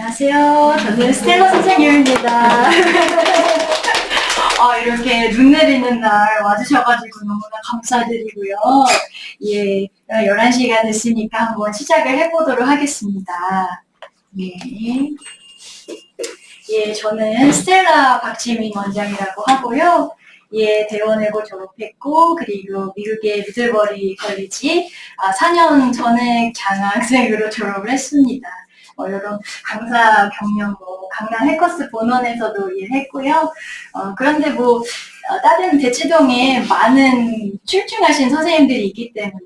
안녕하세요. 저는 스텔라 선생님입니다. 이렇게 눈 내리는 날 와주셔가지고 너무나 감사드리고요. 예, 11시가 됐으니까 한번 시작을 해보도록 하겠습니다. 예. 예, 저는 스텔라 박지민 원장이라고 하고요. 예, 대원외고 졸업했고, 그리고 미국의 미들버리 컬리지 4년 전에 장학생으로 졸업을 했습니다. 이런 강사 경력, 강남 해커스 본원에서도 일했고요. 그런데 다른 대치동에 많은 출중하신 선생님들이 있기 때문에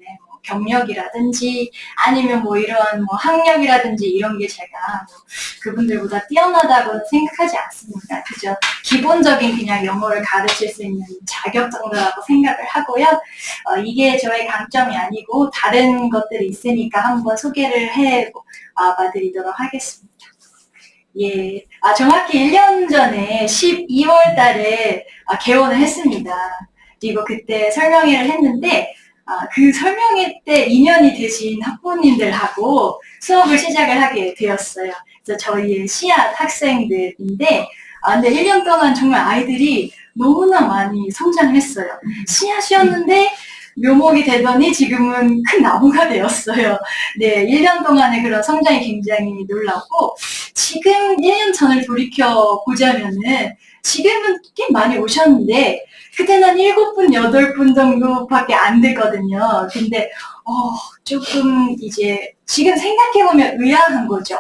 경력이라든지 아니면 이런 학력이라든지 이런 게 제가 그분들보다 뛰어나다고 생각하지 않습니다. 그죠? 기본적인 그냥 영어를 가르칠 수 있는 자격 정도라고 생각을 하고요. 이게 저의 강점이 아니고 다른 것들이 있으니까 한번 소개를 해봐드리도록 하겠습니다. 예, 정확히 1년 전에 12월 달에 개원을 했습니다. 그리고 그때 설명회를 했는데 그 설명회 때 2년이 되신 학부모님들하고 수업을 시작을 하게 되었어요. 그래서 저희의 씨앗 학생들인데, 근데 1년 동안 정말 아이들이 너무나 많이 성장했어요. 씨앗이었는데 묘목이 되더니 지금은 큰 나무가 되었어요. 네, 1년 동안의 그런 성장이 굉장히 놀랍고, 지금 1년 전을 돌이켜보자면은, 지금은 꽤 많이 오셨는데, 그때는 7분, 8분 정도밖에 안 되거든요. 근데, 조금 이제, 지금 생각해보면 의아한 거죠.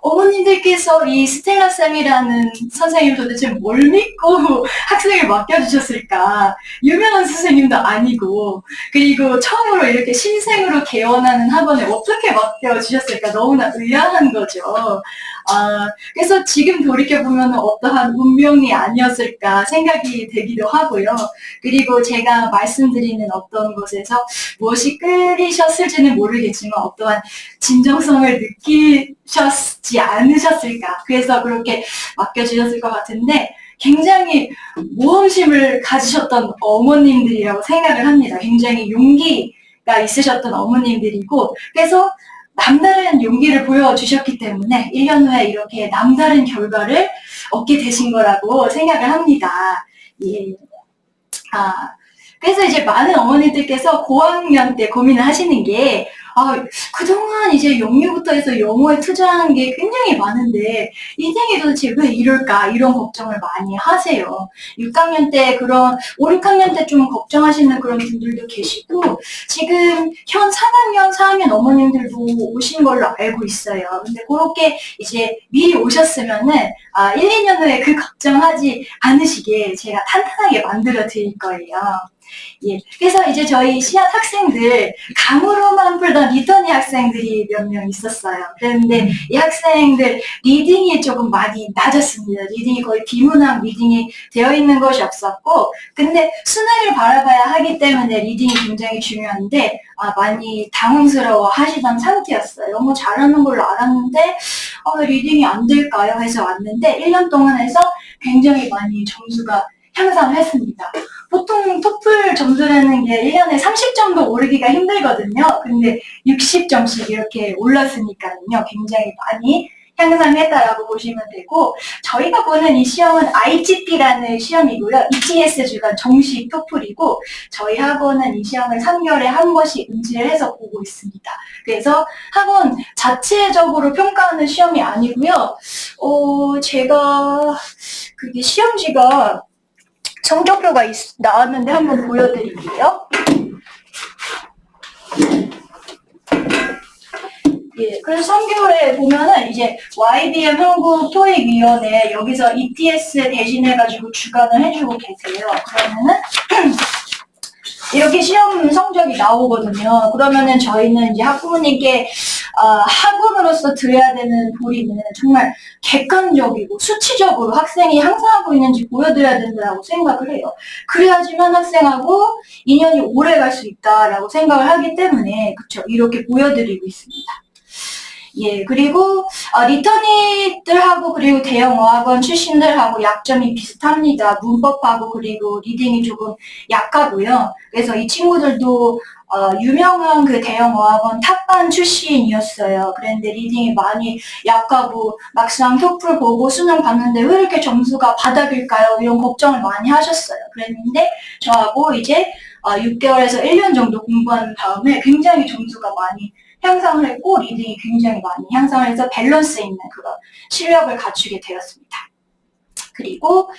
어머님들께서 이 스텔라 쌤이라는 선생님 도대체 뭘 믿고 학생을 맡겨주셨을까? 유명한 선생님도 아니고, 그리고 처음으로 이렇게 신생으로 개원하는 학원에 어떻게 맡겨주셨을까? 너무나 의아한 거죠. 그래서 지금 돌이켜보면 어떠한 운명이 아니었을까 생각이 되기도 하고요. 그리고 제가 말씀드리는 어떤 것에서 무엇이 끌리셨을지는 모르겠지만 어떠한 진정성을 느끼셨지 않으셨을까. 그래서 그렇게 맡겨주셨을 것 같은데 굉장히 모험심을 가지셨던 어머님들이라고 생각을 합니다. 굉장히 용기가 있으셨던 어머님들이고, 그래서 남다른 용기를 보여주셨기 때문에 1년 후에 이렇게 남다른 결과를 얻게 되신 거라고 생각을 합니다. 예. 그래서 이제 많은 어머니들께서 고학년 때 고민을 하시는 게, 그동안 이제 영유부터 해서 영어에 투자한 게 굉장히 많은데, 인생이 도대체 왜 이럴까? 이런 걱정을 많이 하세요. 6학년 때 5, 6학년 때 좀 걱정하시는 그런 분들도 계시고, 지금 현 3학년, 4학년 어머님들도 오신 걸로 알고 있어요. 근데 그렇게 이제 미리 오셨으면은, 1, 2년 후에 그 걱정하지 않으시게 제가 탄탄하게 만들어 드릴 거예요. 예. 그래서 이제 저희 씨앗 학생들, 강으로만 풀던 리터니 학생들이 몇 명 있었어요. 그런데 이 학생들 리딩이 조금 많이 낮았습니다. 리딩이 거의 비문학 리딩이 되어 있는 것이 없었고, 근데 수능을 바라봐야 하기 때문에 리딩이 굉장히 중요한데, 많이 당황스러워 하시던 상태였어요. 너무 잘하는 걸로 알았는데, 리딩이 안 될까요? 해서 왔는데, 1년 동안 해서 굉장히 많이 점수가 향상을 했습니다. 보통 토플 점수라는 게 1년에 30점도 오르기가 힘들거든요. 근데 60점씩 이렇게 올랐으니까요. 굉장히 많이 향상했다라고 보시면 되고, 저희가 보는 이 시험은 IGP라는 시험이고요. ETS 주간 정식 토플이고, 저희 학원은 이 시험을 3개월에 한 번씩 응시를 해서 보고 있습니다. 그래서 학원 자체적으로 평가하는 시험이 아니고요. 제가 그게 시험지가 성적표가 나왔는데 한번 보여드릴게요. 예, 그래서 3개월에 보면은 이제 YBM 한국 토익위원회 여기서 ETS 대신해가지고 주관을 해주고 계세요. 그러면은 이렇게 시험 성적이 나오거든요. 그러면은 저희는 이제 학부모님께 학원으로서 드려야 되는 도리는 정말 객관적이고 수치적으로 학생이 향상하고 있는지 보여드려야 된다고 생각을 해요. 그래야지만 학생하고 인연이 오래 갈 수 있다라고 생각을 하기 때문에, 그쵸, 이렇게 보여드리고 있습니다. 예, 그리고 리터니들하고 그리고 대형 어학원 출신들하고 약점이 비슷합니다. 문법하고 그리고 리딩이 조금 약하고요. 그래서 이 친구들도 유명한 그 대형 어학원 탑반 출신이었어요. 그런데 리딩이 많이 약하고 막상 토플 보고 수능 봤는데 왜 이렇게 점수가 바닥일까요? 이런 걱정을 많이 하셨어요. 그랬는데 저하고 이제 6개월에서 1년 정도 공부한 다음에 굉장히 점수가 많이 향상을 했고 리딩이 굉장히 많이 향상을 해서 밸런스 있는 그런 실력을 갖추게 되었습니다. 그리고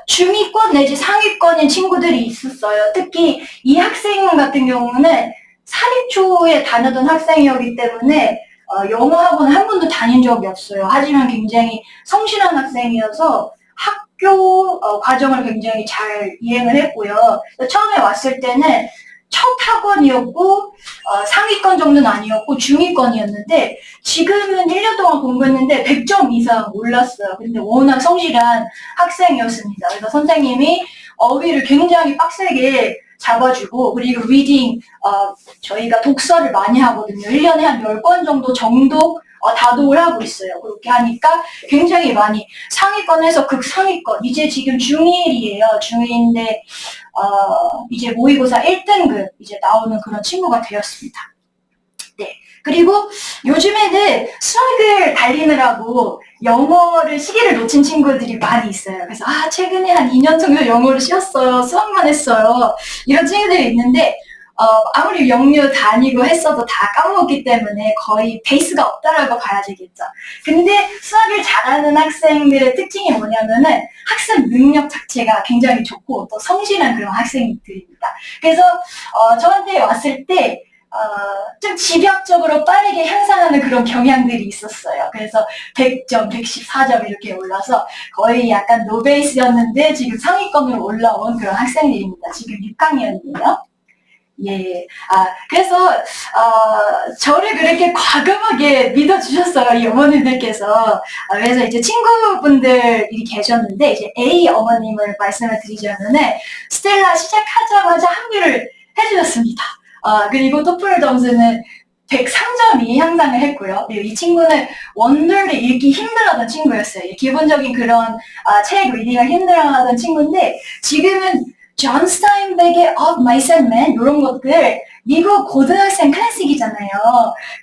중위권 내지 상위권인 친구들이 있었어요. 특히 이 학생 같은 경우는 사립초에 다녔던 학생이었기 때문에 영어 학원 한 번도 다닌 적이 없어요. 하지만 굉장히 성실한 학생이어서 학교 과정을 굉장히 잘 이행을 했고요. 처음에 왔을 때는 첫 학원이었고 상위권 정도는 아니었고 중위권이었는데 지금은 1년 동안 공부했는데 100점 이상 올랐어요. 근데 워낙 성실한 학생이었습니다. 그래서 선생님이 어휘를 굉장히 빡세게 잡아주고 그리고 리딩 저희가 독서를 많이 하거든요. 1년에 한 10권 정도 정독 다독을 하고 있어요. 그렇게 하니까 굉장히 많이 상위권에서 극상위권 이제 지금 중1이에요. 중2인데 이제 모의고사 1등급 이제 나오는 그런 친구가 되었습니다. 네. 그리고 요즘에는 수학을 달리느라고 영어를 시기를 놓친 친구들이 많이 있어요. 그래서 최근에 한 2년 정도 영어를 쉬었어요. 수학만 했어요. 이런 친구들이 있는데 아무리 영유 다니고 했어도 다 까먹었기 때문에 거의 베이스가 없다라고 봐야 되겠죠. 근데 수학을 잘하는 학생들의 특징이 뭐냐면은 학습 능력 자체가 굉장히 좋고 또 성실한 그런 학생들입니다. 그래서 저한테 왔을 때 좀 집약적으로 빠르게 향상하는 그런 경향들이 있었어요. 그래서 100점, 114점 이렇게 올라서 거의 약간 노베이스였는데 지금 상위권으로 올라온 그런 학생들입니다. 지금 6학년이에요. 예. 그래서, 저를 그렇게 과감하게 믿어주셨어요, 이 어머님들께서. 그래서 이제 친구분들이 계셨는데, 이제 A 어머님을 말씀을 드리자면은, 스텔라 시작하자마자 합류를 해주셨습니다. 그리고 토플 점수는 103점이 향상을 했고요. 그리고 이 친구는 원더를 읽기 힘들어하던 친구였어요. 기본적인 그런 책 리딩을 힘들어하던 친구인데, 지금은 존 스타인백의 Of Mice and Men 이런 것들 미국 고등학생 클래식이잖아요.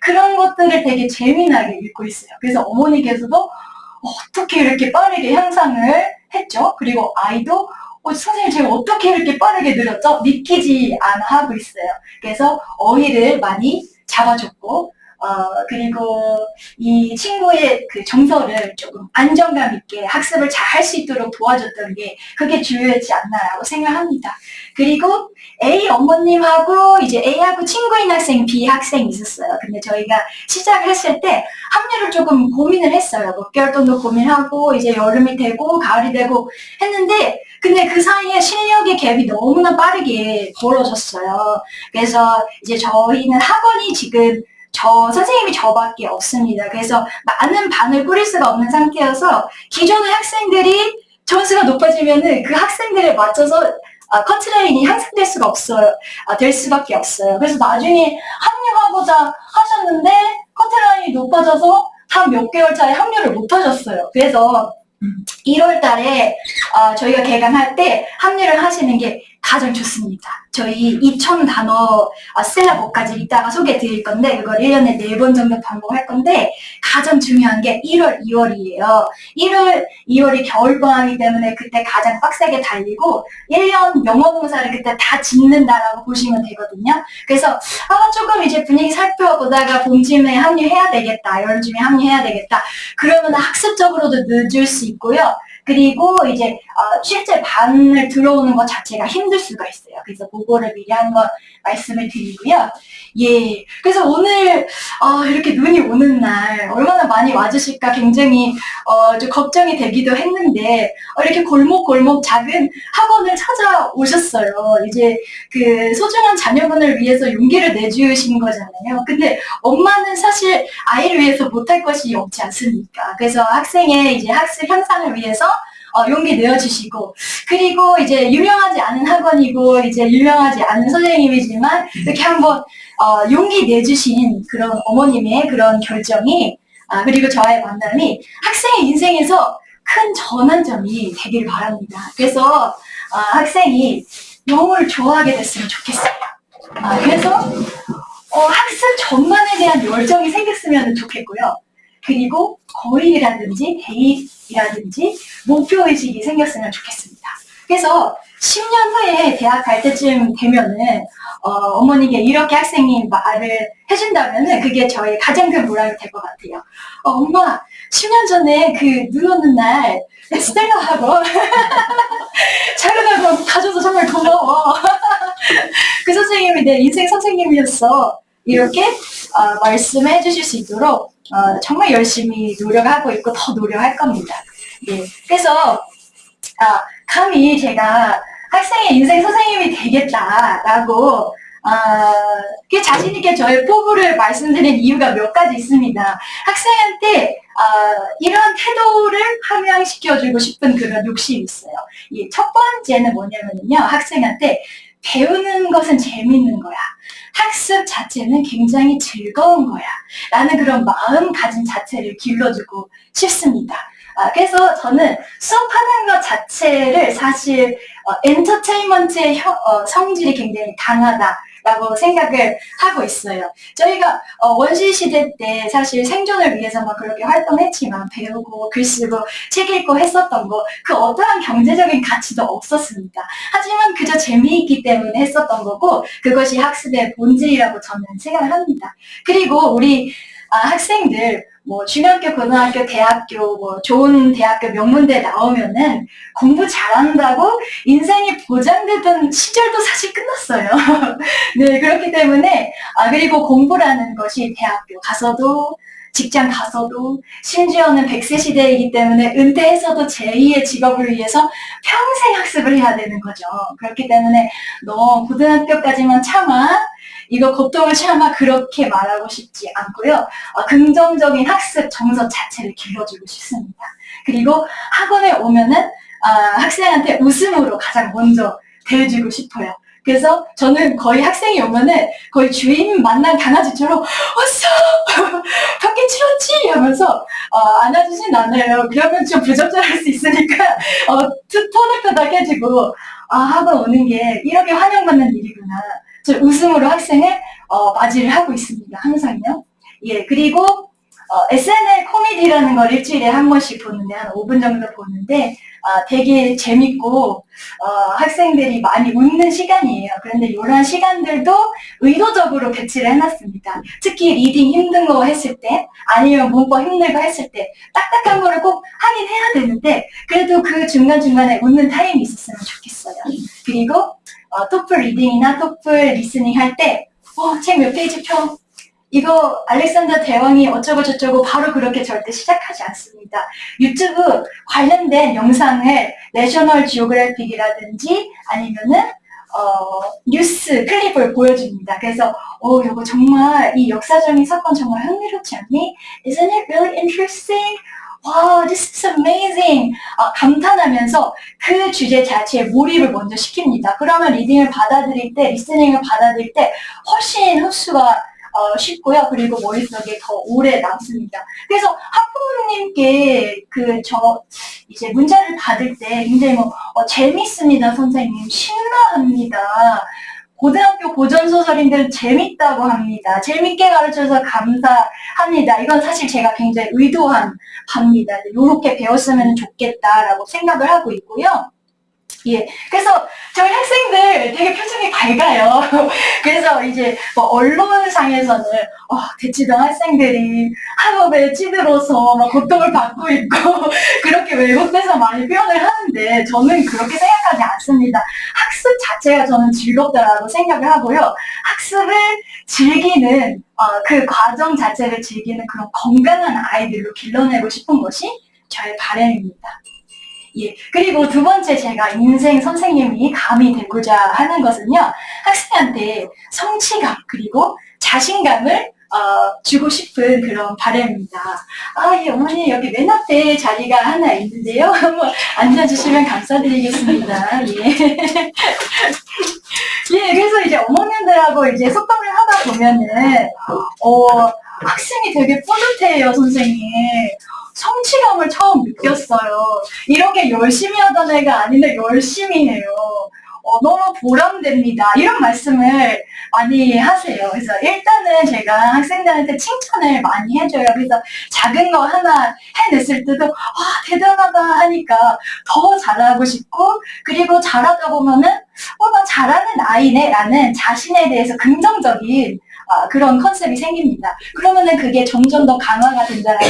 그런 것들을 되게 재미나게 읽고 있어요. 그래서 어머니께서도 어떻게 이렇게 빠르게 향상을 했죠? 그리고 아이도 선생님 제가 어떻게 이렇게 빠르게 늘었죠? 믿기지 않아 하고 있어요. 그래서 어휘를 많이 잡아줬고 그리고 이 친구의 그 정서를 조금 안정감 있게 학습을 잘 할 수 있도록 도와줬던 게 그게 중요하지 않나라고 생각합니다. 그리고 A 어머님하고 이제 A하고 친구인 학생, B 학생이 있었어요. 근데 저희가 시작을 했을 때 합류를 조금 고민을 했어요. 몇 개월 정도 고민하고 이제 여름이 되고 가을이 되고 했는데 근데 그 사이에 실력의 갭이 너무나 빠르게 벌어졌어요. 그래서 이제 저희는 학원이 지금 선생님이 저밖에 없습니다. 그래서 많은 반을 꾸릴 수가 없는 상태여서 기존의 학생들이 점수가 높아지면은 그 학생들에 맞춰서 커트라인이 향상될 수가 없어요. 될 수밖에 없어요. 그래서 나중에 합류하고자 하셨는데 커트라인이 높아져서 한 몇 개월 차에 합류를 못 하셨어요. 그래서 1월 달에 저희가 개강할 때 합류를 하시는 게 가장 좋습니다. 저희 2,000단어 셀러북까지 이따가 소개해 드릴 건데 그걸 1년에 4번 정도 반복할 건데 가장 중요한 게 1월, 2월이에요. 1월, 2월이 겨울방학이기 때문에 그때 가장 빡세게 달리고 1년 영어 봉사를 그때 다 짓는다라고 보시면 되거든요. 그래서 조금 이제 분위기 살펴보다가 봄쯤에 합류해야 되겠다. 여름쯤에 합류해야 되겠다. 그러면 학습적으로도 늦을 수 있고요. 그리고 이제 실제 반을 들어오는 것 자체가 힘들 수가 있어요. 그래서 그거를 미리 한번 말씀을 드리고요. 예. 그래서 오늘 이렇게 눈이 오는 날 얼마나 많이 와주실까 굉장히 좀 걱정이 되기도 했는데 이렇게 골목골목 작은 학원을 찾아오셨어요. 이제 그 소중한 자녀분을 위해서 용기를 내주신 거잖아요. 근데 엄마는 사실 아이를 위해서 못할 것이 없지 않습니까? 그래서 학생의 이제 학습 향상을 위해서 용기 내어주시고, 그리고 이제 유명하지 않은 학원이고 이제 유명하지 않은 선생님이지만 이렇게 한번 용기 내주신 그런 어머님의 그런 결정이 그리고 저와의 만남이 학생의 인생에서 큰 전환점이 되길 바랍니다. 그래서 학생이 영어를 좋아하게 됐으면 좋겠어요. 그래서 학습 전반에 대한 열정이 생겼으면 좋겠고요. 그리고 고일이라든지 대입이라든지 목표의식이 생겼으면 좋겠습니다. 그래서 10년 후에 대학 갈 때쯤 되면은 어머니께 이렇게 학생이 말을 해준다면은 그게 저의 가장 큰 보람이 될 것 같아요. 엄마 10년 전에 그 눈 오는 날 스텔라하고 촬영하고 가줘서 정말 고마워. 그 선생님이 내 인생 선생님이었어. 이렇게 말씀해 주실 수 있도록 정말 열심히 노력하고 있고 더 노력할 겁니다. 예. 그래서 감히 제가 학생의 인생 선생님이 되겠다라고 자신 있게 저의 포부를 말씀드린 이유가 몇 가지 있습니다. 학생한테 이런 태도를 함양시켜주고 싶은 그런 욕심이 있어요. 첫 번째는 뭐냐면요, 학생한테 배우는 것은 재밌는 거야. 학습 자체는 굉장히 즐거운 거야. 라는 그런 마음가짐 자체를 길러주고 싶습니다. 그래서 저는 수업하는 것 자체를 사실 엔터테인먼트의 성질이 굉장히 강하다라고 생각을 하고 있어요. 저희가 원시 시대 때 사실 생존을 위해서만 그렇게 활동했지만 배우고 글 쓰고 책 읽고 했었던 거 그 어떠한 경제적인 가치도 없었습니다. 하지만 그저 재미있기 때문에 했었던 거고 그것이 학습의 본질이라고 저는 생각을 합니다. 그리고 우리 학생들 중학교, 고등학교, 대학교, 좋은 대학교 명문대 나오면은 공부 잘한다고 인생이 보장되던 시절도 사실 끝났어요. 네, 그렇기 때문에, 그리고 공부라는 것이 대학교 가서도, 직장 가서도, 심지어는 100세 시대이기 때문에 은퇴해서도 제2의 직업을 위해서 평생 학습을 해야 되는 거죠. 그렇기 때문에 너 고등학교까지만 참아. 이거 고통을 참아 그렇게 말하고 싶지 않고요. 긍정적인 학습 정서 자체를 길러주고 싶습니다. 그리고 학원에 오면은 학생한테 웃음으로 가장 먼저 대해주고 싶어요. 그래서 저는 거의 학생이 오면은 거의 주인 만난 강아지처럼 왔어! 밖에 치웠지? 하면서 안아주진 않아요. 그러면 좀 부적절할 수 있으니까 터닥터닥 해주고 학원 오는 게 이렇게 환영받는 일이구나. 저 웃음으로 학생을 맞이를 하고 있습니다. 항상요. 예, 그리고 SNL 코미디라는 걸 일주일에 한 번씩 보는데 한 5분 정도 보는데 되게 재밌고 학생들이 많이 웃는 시간이에요. 그런데 이런 시간들도 의도적으로 배치를 해놨습니다. 특히 리딩 힘든 거 했을 때 아니면 문법 힘들고 했을 때 딱딱한 거를 꼭 하긴 해야 되는데 그래도 그 중간중간에 웃는 타임이 있었으면 좋겠어요. 그리고 토플 리딩이나 토플 리스닝 할 때 책 몇 페이지 펴? 이거 알렉산더 대왕이 어쩌고 저쩌고 바로 그렇게 절대 시작하지 않습니다. 유튜브 관련된 영상을 내셔널 지오그래픽이라든지 아니면은 뉴스 클립을 보여줍니다. 그래서 이거 정말 이 역사적인 사건 정말 흥미롭지 않니? Isn't it really interesting? Wow, this is amazing! 감탄하면서 그 주제 자체에 몰입을 먼저 시킵니다. 그러면 리딩을 받아들일 때, 리스닝을 받아들일 때 훨씬 흡수가 쉽고요. 그리고 머릿속에 더 오래 남습니다. 그래서 학부모님께 이제 문자를 받을 때 굉장히 재밌습니다, 선생님. 신나합니다. 고등학교 고전소설인들 재밌다고 합니다. 재밌게 가르쳐서 감사합니다. 이건 사실 제가 굉장히 의도한 바입니다. 이렇게 배웠으면 좋겠다라고 생각을 하고 있고요. 예. 그래서 저희 학생들 되게 표정이 밝아요. 그래서 이제 언론상에서는 대치동 학생들이 학업에 찌들어서 고통을 받고 있고 그렇게 왜곡돼서 많이 표현을 하는데 저는 그렇게 생각하지 않습니다. 학습 자체가 저는 즐겁다라고 생각을 하고요. 학습을 즐기는 그 과정 자체를 즐기는 그런 건강한 아이들로 길러내고 싶은 것이 저의 바람입니다. 예. 그리고 두 번째 제가 인생 선생님이 감이 되고자 하는 것은요. 학생한테 성취감 그리고 자신감을 주고 싶은 그런 바람입니다. 예, 어머니 여기 맨 앞에 자리가 하나 있는데요. 한번 앉아주시면 감사드리겠습니다. 예. 예, 그래서 이제 어머님들하고 이제 소통을 하다 보면은, 학생이 되게 뿌듯해요, 선생님. 성취감을 처음 느꼈어요. 이렇게 열심히 하던 애가 아닌데 열심히 해요. 너무 보람됩니다. 이런 말씀을 많이 하세요. 그래서 일단은 제가 학생들한테 칭찬을 많이 해줘요. 그래서 작은 거 하나 해냈을 때도 대단하다 하니까 더 잘하고 싶고, 그리고 잘하다 보면은 나 잘하는 아이네 라는 자신에 대해서 긍정적인 그런 컨셉이 생깁니다. 그러면은 그게 점점 더 강화가 된다라고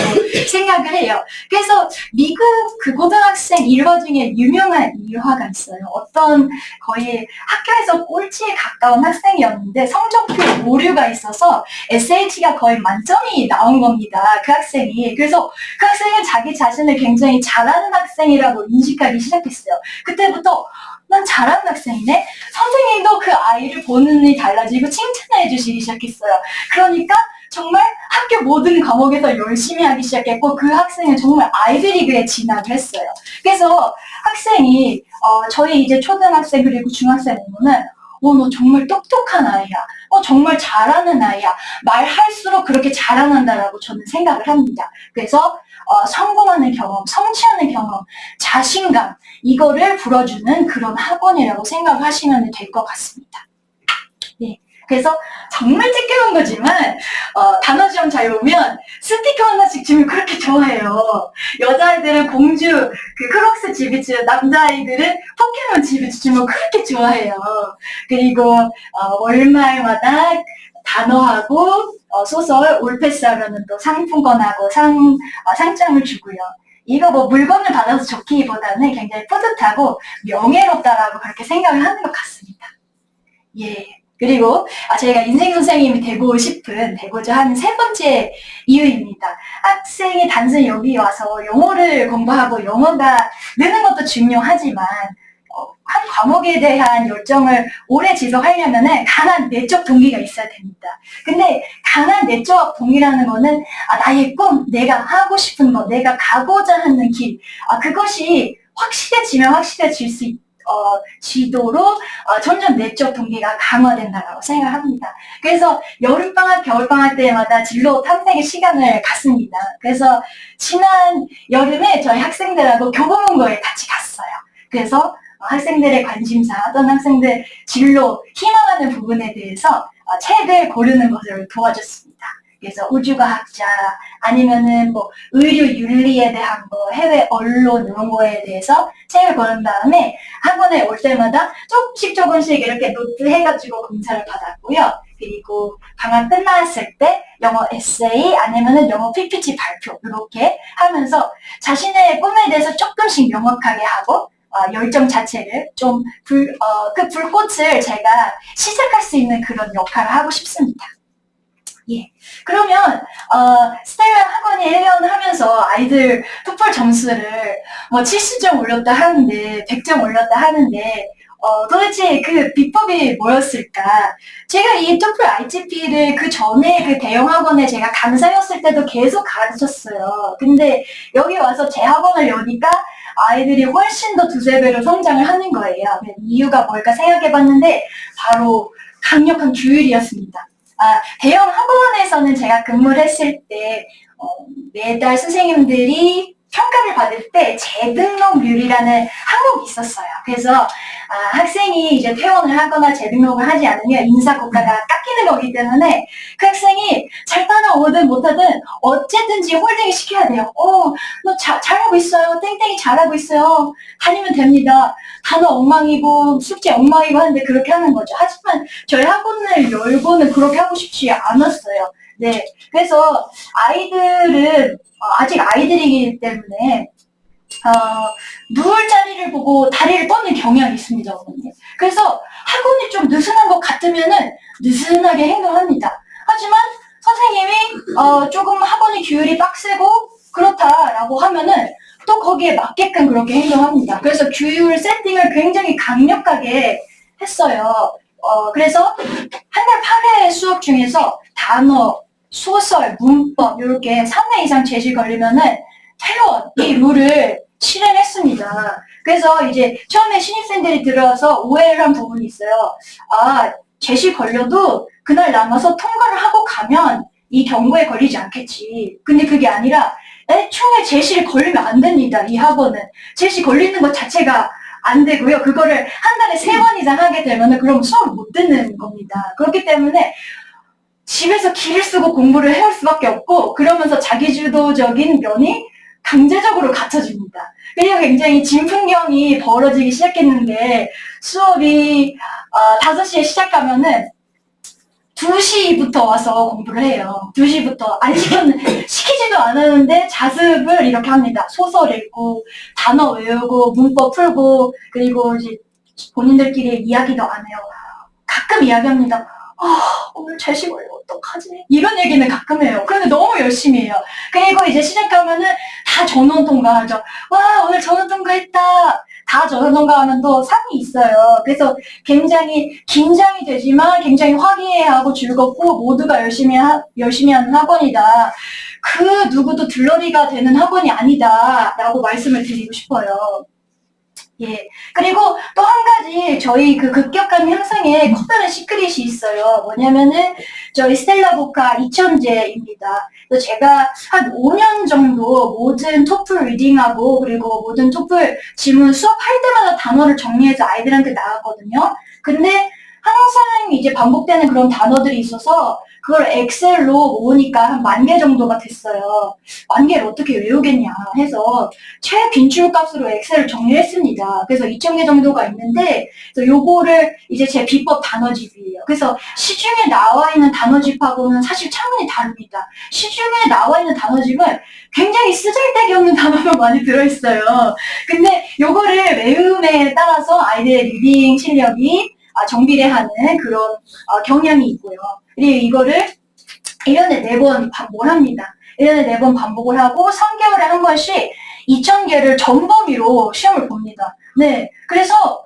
생각을 해요. 그래서 미국 그 고등학생 일화 중에 유명한 일화가 있어요. 어떤 거의 학교에서 꼴찌에 가까운 학생이었는데 성적표 오류가 있어서 SAT가 거의 만점이 나온 겁니다. 그 학생이. 그래서 그 학생은 자기 자신을 굉장히 잘하는 학생이라고 인식하기 시작했어요. 그때부터 난 잘하는 학생이네? 선생님도 그 아이를 보는 눈이 달라지고 칭찬해 주시기 시작했어요. 그러니까 정말 학교 모든 과목에서 열심히 하기 시작했고, 그 학생은 정말 아이비리그에 진학을 했어요. 그래서 학생이 저희 이제 초등학생 그리고 중학생 보면은 너 정말 똑똑한 아이야. 정말 잘하는 아이야. 말할수록 그렇게 자라난다라고 저는 생각을 합니다. 그래서 성공하는 경험, 성취하는 경험, 자신감, 이거를 불어주는 그런 학원이라고 생각하시면 될 것 같습니다. 네. 그래서 정말 찌끄러운 거지만 단어 시험 잘 보면 스티커 하나씩 주면 그렇게 좋아해요. 여자아이들은 공주 그 크록스 지비츠, 남자아이들은 포켓몬 지비츠 주면 그렇게 좋아해요. 그리고 월말마다 단어하고 소설 올패스하면은 또 상품권하고 상장을 주고요. 이거 뭐 물건을 받아서 좋기보다는 굉장히 뿌듯하고 명예롭다라고 그렇게 생각을 하는 것 같습니다. 예. 그리고 제가 인생 선생님이 되고자 하는 세 번째 이유입니다. 학생이 단순히 여기 와서 영어를 공부하고 영어가 느는 것도 중요하지만 한 과목에 대한 열정을 오래 지속하려면 강한 내적 동기가 있어야 됩니다. 근데 강한 내적 동기라는 거는 나의 꿈, 내가 하고 싶은 거, 내가 가고자 하는 길, 그것이 확실해지면 확실해질 수 지도록 점점 내적 동기가 강화된다고 생각합니다. 그래서 여름방학, 겨울방학 때마다 진로 탐색의 시간을 갖습니다. 그래서 지난 여름에 저희 학생들하고 교보문고에 같이 갔어요. 그래서 학생들의 관심사, 어떤 학생들 진로, 희망하는 부분에 대해서 책을 고르는 것을 도와줬습니다. 그래서 우주과학자, 아니면은 뭐 의료 윤리에 대한 거, 해외 언론 이런 거에 대해서 책을 고른 다음에 학원에 올 때마다 조금씩 이렇게 노트 해가지고 검사를 받았고요. 그리고 방학 끝났을 때 영어 에세이 아니면은 영어 PPT 발표 이렇게 하면서 자신의 꿈에 대해서 조금씩 명확하게 하고 열정 자체를 좀 그 불꽃을 제가 시작할 수 있는 그런 역할을 하고 싶습니다. 예. 그러면 스텔라 학원이 1년 하면서 아이들 토플 점수를 뭐 70점 올렸다 하는데 100점 올렸다 하는데 도대체 그 비법이 뭐였을까? 제가 이 토플 ITP를 그 전에 그 대형 학원에 제가 강사였을 때도 계속 가르쳤어요. 근데 여기 와서 제 학원을 여니까 아이들이 훨씬 더 두세 배로 성장을 하는 거예요. 이유가 뭘까 생각해봤는데 바로 강력한 규율이었습니다. 대형 학원에서는 제가 근무를 했을 때 매달 선생님들이 평가를 받을 때 재등록률이라는 항목이 있었어요. 그래서 학생이 이제 퇴원을 하거나 재등록을 하지 않으면 인사고과가 깎이는 거기 때문에 그 학생이 잘 따라오든 못하든 어쨌든지 홀딩을 시켜야 돼요. 너 잘하고 있어요. 땡땡이 잘하고 있어요. 다니면 됩니다. 단어 엉망이고 숙제 엉망이고 하는데 그렇게 하는 거죠. 하지만 저희 학원을 열고는 그렇게 하고 싶지 않았어요. 네, 그래서 아이들은 아직 아이들이기 때문에 누울 자리를 보고 다리를 떠는 경향이 있습니다, 어머니. 그래서 학원이 좀 느슨한 것 같으면은 느슨하게 행동합니다. 하지만 선생님이 조금 학원의 규율이 빡세고 그렇다라고 하면은 또 거기에 맞게끔 그렇게 행동합니다. 그래서 규율 세팅을 굉장히 강력하게 했어요. 그래서 한 달 8회 수업 중에서 단어, 소설, 문법 이렇게 3회 이상 제시 걸리면은 퇴원 이 룰을 실행했습니다. 그래서 이제 처음에 신입생들이 들어와서 오해를 한 부분이 있어요. 아, 제시 걸려도 그날 남아서 통과를 하고 가면 이 경고에 걸리지 않겠지. 근데 그게 아니라 애초에 제시를 걸리면 안 됩니다. 이 학원은. 제시 걸리는 것 자체가 안 되고요. 그거를 한 달에 3번 이상 하게 되면 그럼 수업을 못 듣는 겁니다. 그렇기 때문에 집에서 기를 쓰고 공부를 해올 수밖에 없고 그러면서 자기주도적인 면이 강제적으로 갖춰집니다. 그리고 굉장히 진풍경이 벌어지기 시작했는데 수업이 5시에 시작하면은 2시부터 와서 공부를 해요. 2시부터 시키지도 않았는데 자습을 이렇게 합니다. 소설 읽고 단어 외우고 문법 풀고 그리고 이제 본인들끼리 이야기도 안 해요. 가끔 이야기합니다. 오늘 제시 걸려 어떡하지? 이런 얘기는 가끔 해요. 그런데 너무 열심히 해요. 그리고 이제 시작하면은 다 전원 통과하죠. 와, 오늘 전원 통과했다. 다 전원 통과하면 또 상이 있어요. 그래서 굉장히 긴장이 되지만 굉장히 화기애애하고 즐겁고 모두가 열심히 하는 학원이다. 그 누구도 들러리가 되는 학원이 아니다. 라고 말씀을 드리고 싶어요. 예. 그리고 또 한 가지 저희 그 급격한 향상에 커다란 시크릿이 있어요. 뭐냐면은 저희 스텔라 보카 2000제입니다. 그래서 제가 한 5년 정도 모든 토플 리딩하고 그리고 모든 토플 지문 수업할 때마다 단어를 정리해서 아이들한테 나갔거든요. 근데 항상 이제 반복되는 그런 단어들이 있어서 그걸 엑셀로 모으니까 한 10,000개 정도가 됐어요. 10,000개를 어떻게 외우겠냐 해서 최빈출 값으로 엑셀을 정리했습니다. 그래서 2,000개 정도가 있는데 요거를 이제 제 비법 단어집이에요. 그래서 시중에 나와 있는 단어집하고는 사실 차원이 다릅니다. 시중에 나와 있는 단어집은 굉장히 쓰잘데기 없는 단어가 많이 들어있어요. 근데 요거를 외움에 따라서 아이들의 리딩 실력이 정비례하는 그런 경향이 있고요. 그리고 이거를 1년에 4번 반복을 합니다. 1년에 4번 반복을 하고 3개월에 한 번씩 2,000개를 전범위로 시험을 봅니다. 네. 그래서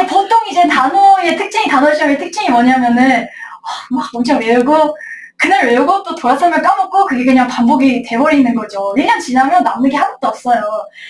보통 이제 단어 시험의 특징이 뭐냐면은 막 엄청 외우고 그날 외우고 또 돌아서면 까먹고 그게 그냥 반복이 돼버리는 거죠. 1년 지나면 남는 게 하나도 없어요.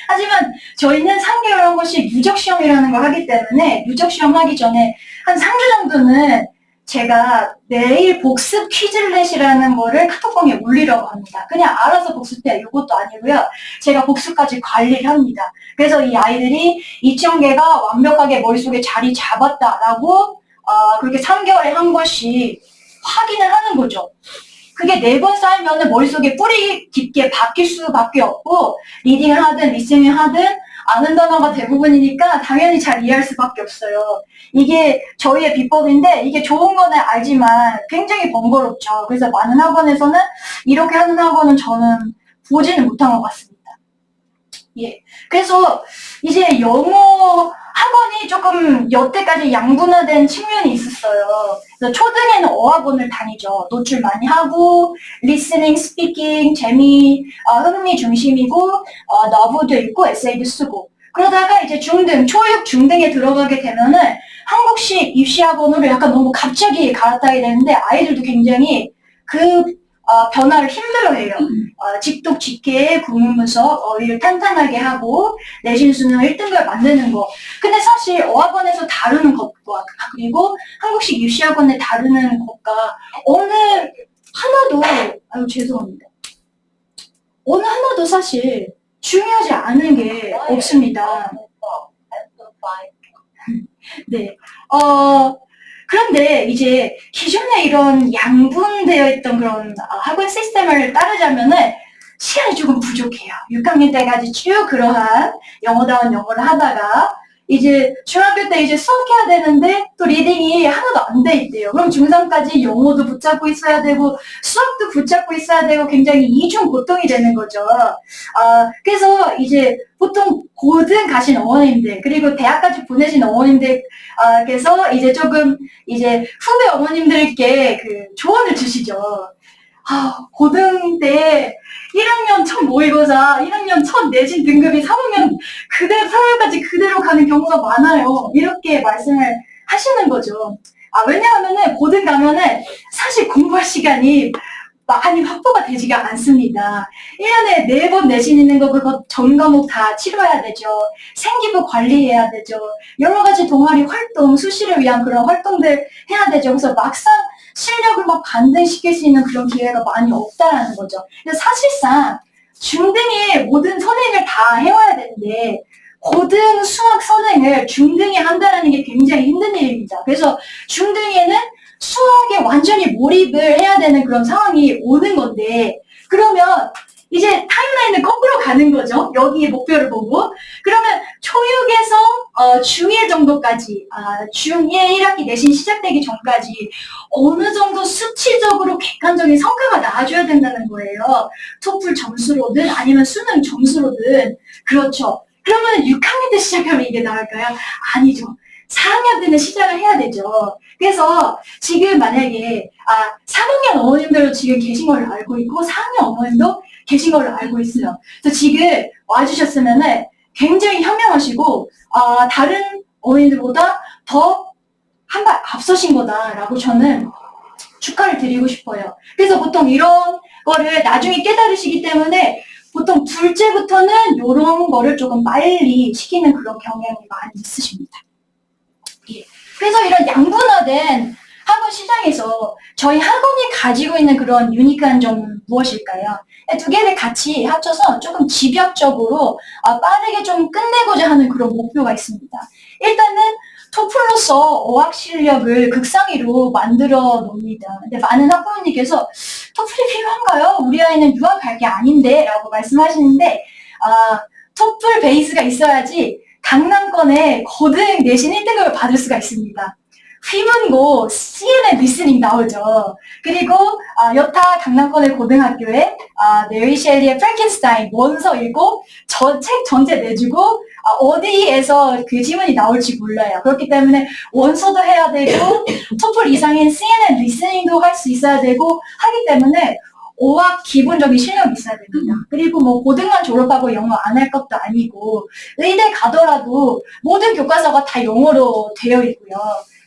하지만 저희는 3개월에 한 번씩 누적시험이라는 걸 하기 때문에 누적시험 하기 전에 한 3주 정도는 제가 매일 복습 퀴즐렛이라는 거를 카톡방에 올리려고 합니다. 그냥 알아서 복습해. 이것도 아니고요. 제가 복습까지 관리를 합니다. 그래서 이 아이들이 2,000개가 완벽하게 머릿속에 자리 잡았다라고 그렇게 3개월에 한 번씩 확인을 하는 거죠. 그게 4번 쌓이면 머릿속에 뿌리 깊게 박힐 수밖에 없고 리딩을 하든 리스닝을 하든 아는 단어가 대부분이니까 당연히 잘 이해할 수밖에 없어요. 이게 저희의 비법인데 이게 좋은 거는 알지만 굉장히 번거롭죠. 그래서 많은 학원에서는 이렇게 하는 학원은 저는 보지는 못한 것 같습니다. 예. 그래서 이제 영어 학원이 조금 여태까지 양분화된 측면이 있었어요. 그래서 초등에는 어학원을 다니죠. 노출 많이 하고 리스닝, 스피킹, 흥미 중심이고 너브도 있고 에세이도 쓰고 그러다가 이제 중등, 초육 중등에 들어가게 되면은 한국식 입시학원으로 약간 너무 갑자기 갈아타게 되는데 아이들도 굉장히 그 변화를 힘들어해요. 직독, 직계, 구문분석, 어휘를 탄탄하게 하고 내신 수능 1등급을 만드는 거. 근데 사실 어학원에서 다루는 것과 그리고 한국식 입시학원에 다루는 것과 어느 하나도 죄송합니다. 어느 하나도 사실 중요하지 않은 게 없습니다. 네. 그런데 이제 기존에 이런 양분되어 있던 그런 학원 시스템을 따르자면은 시간이 조금 부족해요. 6학년 때까지 쭉 그러한 영어다운 영어를 하다가 이제 중학교 때 이제 수학해야 되는데 또 리딩이 하나도 안 돼 있대요. 그럼 중3까지 영어도 붙잡고 있어야 되고 수학도 붙잡고 있어야 되고 굉장히 이중 고통이 되는 거죠. 그래서 이제 보통 고등 가신 어머님들 그리고 대학까지 보내신 어머님들께서 이제 조금 이제 후배 어머님들께 그 조언을 주시죠. 고등 때 1학년 첫 모의고사, 1학년 첫 내신 등급이 3학년 그대로 3학년까지 그대로 가는 경우가 많아요. 이렇게 말씀을 하시는 거죠. 왜냐하면은 고등 가면은 사실 공부할 시간이 많이 확보가 되지가 않습니다. 1년에 4번 내신 있는 거 그거 전 과목 다 치러야 되죠. 생기부 관리해야 되죠. 여러 가지 동아리 활동, 수시를 위한 그런 활동들 해야 되죠. 그래서 막상 실력을 막 반등시킬 수 있는 그런 기회가 많이 없다라는 거죠. 근데 사실상 중등의 모든 선행을 다 해와야 되는데 고등 수학 선행을 중등에 한다는 게 굉장히 힘든 일입니다. 그래서 중등에는 수학에 완전히 몰입을 해야 되는 그런 상황이 오는 건데 그러면 이제 타임라인을 거꾸로 가는 거죠. 여기에 목표를 보고. 그러면 초6에서 중1 정도까지, 중1 1학기 내신 시작되기 전까지 어느 정도 수치적으로 객관적인 성과가 나와줘야 된다는 거예요. 토플 점수로든 아니면 수능 점수로든. 그렇죠. 그러면 6학년 때 시작하면 이게 나을까요? 아니죠. 4학년 때는 시작을 해야 되죠. 그래서 지금 만약에 3학년 어머님들도 지금 계신 걸로 알고 있고 4학년 어머님도 계신 걸로 알고 있어요. 그래서 지금 와주셨으면은 굉장히 현명하시고 다른 어머님들보다 더 한 발 앞서신 거다라고 저는 축하를 드리고 싶어요. 그래서 보통 이런 거를 나중에 깨달으시기 때문에 보통 둘째부터는 이런 거를 조금 빨리 시키는 그런 경향이 많이 있으십니다. 예. 그래서 이런 양분화된 학원 시장에서 저희 학원이 가지고 있는 그런 유니크한 점은 무엇일까요? 두 개를 같이 합쳐서 조금 집약적으로 빠르게 좀 끝내고자 하는 그런 목표가 있습니다. 일단은 토플로서 어학 실력을 극상위로 만들어 놓습니다. 근데 많은 학부모님께서 토플이 필요한가요? 우리 아이는 유학 갈 게 아닌데 라고 말씀하시는데 토플 베이스가 있어야지 강남권에 고등 내신 1등급을 받을 수가 있습니다. 휘문고 CNN 리스닝 나오죠. 그리고 여타 강남권의 고등학교에 메리 셸리의 프랭켄스타인 원서 읽고 저 책 전체 내주고 어디에서 그 지문이 나올지 몰라요. 그렇기 때문에 원서도 해야 되고 토플 이상인 CNN 리스닝도 할 수 있어야 되고 하기 때문에 어학 기본적인 실력이 있어야 됩니다. 그리고 뭐 고등만 졸업하고 영어 안 할 것도 아니고 의대 가더라도 모든 교과서가 다 영어로 되어 있고요.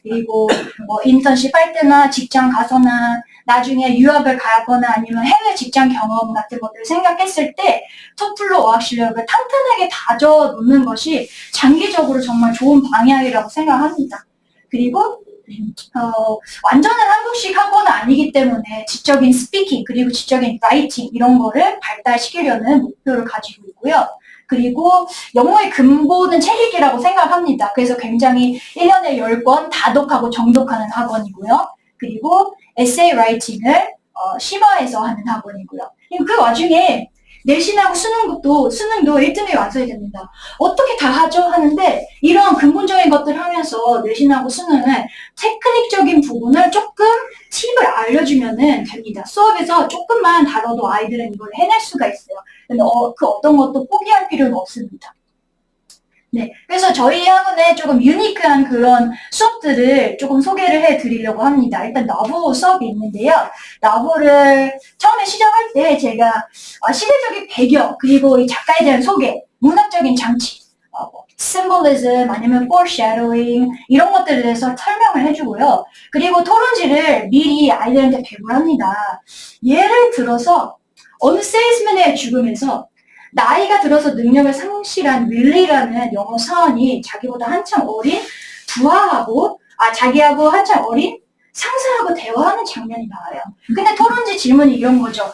그리고 뭐 인턴십 할 때나 직장 가서나 나중에 유학을 가거나 아니면 해외 직장 경험 같은 것들을 생각했을 때 토플로 어학 실력을 탄탄하게 다져 놓는 것이 장기적으로 정말 좋은 방향이라고 생각합니다. 그리고 완전한 한국식 학원은 아니기 때문에 지적인 스피킹 그리고 지적인 라이팅 이런 거를 발달시키려는 목표를 가지고 있고요. 그리고 영어의 근본은 책 읽기라고 생각합니다. 그래서 굉장히 1년에 10권 다독하고 정독하는 학원이고요. 그리고 에세이 라이팅을 심화해서 하는 학원이고요. 그 와중에 내신하고 수능도 1등에 완수해야 됩니다. 어떻게 다 하죠? 하는데 이런 근본적인 것들을 하면서 내신하고 수능은 테크닉적인 부분을 조금 팁을 알려주면 됩니다. 수업에서 조금만 다뤄도 아이들은 이걸 해낼 수가 있어요. 근데 그 어떤 것도 포기할 필요는 없습니다. 네, 그래서 저희 학원에 조금 유니크한 그런 수업들을 조금 소개를 해드리려고 합니다. 일단 러브 수업이 있는데요. 러브를 처음에 시작할 때 제가 시대적인 배경, 그리고 이 작가에 대한 소개, 문학적인 장치, symbolism 아니면 foreshadowing 이런 것들에 대해서 설명을 해주고요. 그리고 토론지를 미리 아이들한테 배부를 합니다. 예를 들어서 어느 세일즈맨의 죽음에서 나이가 들어서 능력을 상실한 윌리라는 영어 사원이 자기보다 한참 어린 부하하고 자기하고 한참 어린 상사하고 대화하는 장면이 나와요. 근데 토론지 질문이 이런 거죠.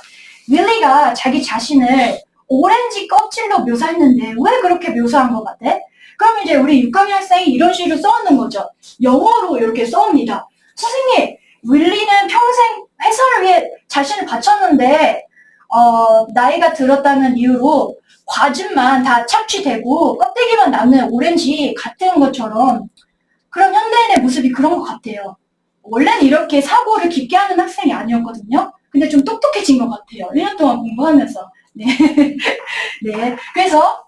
윌리가 자기 자신을 오렌지 껍질로 묘사했는데 왜 그렇게 묘사한 것 같아? 그럼 이제 우리 6학년 학생이 이런 식으로 써놓는 거죠. 영어로 이렇게 써옵니다. 선생님, 윌리는 평생 회사를 위해 자신을 바쳤는데 나이가 들었다는 이유로 과즙만 다 착취되고 껍데기만 남는 오렌지 같은 것처럼 그런 현대인의 모습이 그런 것 같아요. 원래는 이렇게 사고를 깊게 하는 학생이 아니었거든요. 근데 좀 똑똑해진 것 같아요. 1년 동안 공부하면서. 네. 네. 그래서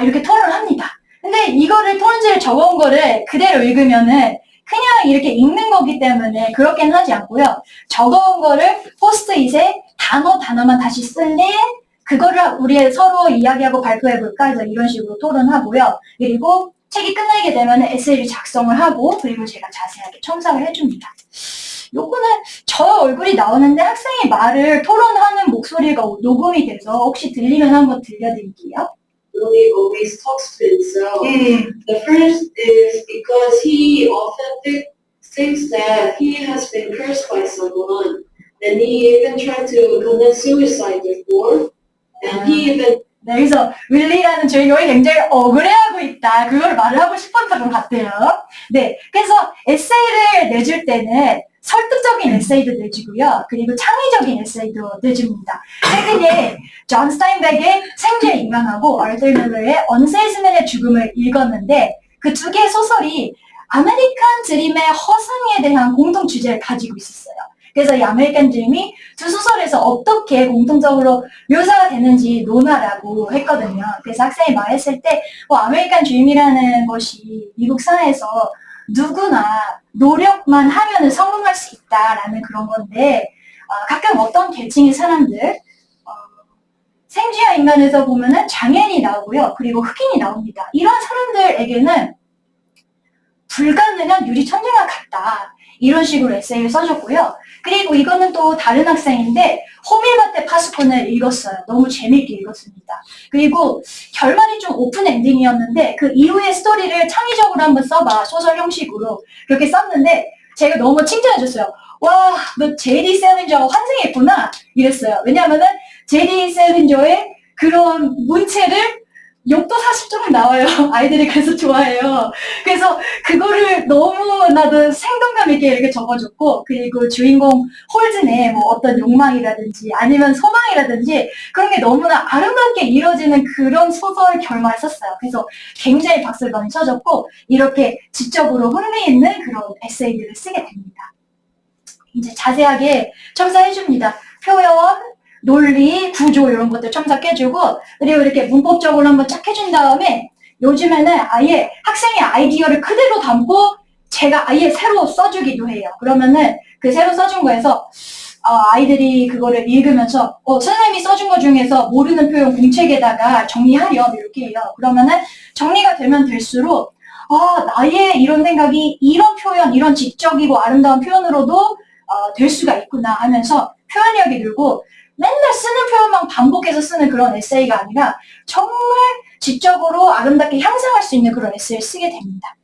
이렇게 토론을 합니다. 근데 이거를 토론지를 적어온 거를 그대로 읽으면은 그냥 이렇게 읽는 거기 때문에 그렇게는 하지 않고요. 적어온 거를 포스트잇에 단어만 다시 쓸래? 그거를 우리 서로 이야기하고 발표해볼까? 해서 이런 식으로 토론하고요. 그리고 책이 끝나게 되면 에세이를 작성을 하고 그리고 제가 자세하게 첨삭을 해줍니다. 요거는 저 얼굴이 나오는데 학생이 말을 토론하는 목소리가 녹음이 돼서 혹시 들리면 한번 들려드릴게요. Louis always talks to himself. 네. The first is because he often thinks that he has been cursed by someone, and he even tried to commit suicide before, and he even 네, 그래서 윌리라는 주인공이 굉장히 억울해하고 있다. 그걸 말을 하고 싶었던 것 같아요. 네, 그래서 에세이를 내줄 때는 설득적인 에세이도 내주고요. 그리고 창의적인 에세이도 내줍니다. 최근에 존 스타인백의 생쥐의 인간하고 얼들 밀러의 언세일스맨의 죽음을 읽었는데 그 두 개의 소설이 아메리칸 드림의 허상에 대한 공통 주제를 가지고 있었어요. 그래서 이 아메리칸 드림이 두 소설에서 어떻게 공통적으로 묘사가 되는지 논하라고 했거든요. 그래서 학생이 말했을 때 아메리칸 드림이라는 것이 미국 사회에서 누구나 노력만 하면 성공할 수 있다라는 그런 건데 가끔 어떤 계층의 사람들 생쥐와 인간에서 보면은 장애인이 나오고요. 그리고 흑인이 나옵니다. 이런 사람들에게는 불가능한 유리천장과 같다. 이런 식으로 에세이를 써줬고요. 그리고 이거는 또 다른 학생인데 호밀바테 파수꾼을 읽었어요. 너무 재밌게 읽었습니다. 그리고 결말이 좀 오픈 엔딩이었는데 그 이후의 스토리를 창의적으로 한번 써봐. 소설 형식으로. 그렇게 썼는데 제가 너무 칭찬해줬어요. 와, 너 제디 셀린저가 환생했구나. 이랬어요. 왜냐하면은 제디 셀린저의 그런 문체를 욕도 사실 조금 나와요. 아이들이 그래서 좋아해요. 그래서 그거를 너무나도 생동감 있게 이렇게 적어줬고, 그리고 주인공 홀든의 뭐 어떤 욕망이라든지 아니면 소망이라든지 그런 게 너무나 아름답게 이루어지는 그런 소설 결말을 썼어요. 그래서 굉장히 박수를 많이 쳐줬고, 이렇게 지적으로 흥미있는 그런 에세이들을 쓰게 됩니다. 이제 자세하게 첨삭해줍니다. 표현, 논리, 구조 이런 것들 첨삭해주고 그리고 이렇게 문법적으로 한번 쫙 해준 다음에 요즘에는 아예 학생의 아이디어를 그대로 담고 제가 아예 새로 써주기도 해요. 그러면은 그 새로 써준 거에서 아이들이 그거를 읽으면서 선생님이 써준 거 중에서 모르는 표현 공책에다가 정리하렴 이렇게 해요. 그러면은 정리가 되면 될수록 나의 이런 생각이 이런 표현, 이런 지적이고 아름다운 표현으로도 될 수가 있구나 하면서 표현력이 늘고 맨날 쓰는 표현만 반복해서 쓰는 그런 에세이가 아니라 정말 지적으로 아름답게 향상할 수 있는 그런 에세이를 쓰게 됩니다.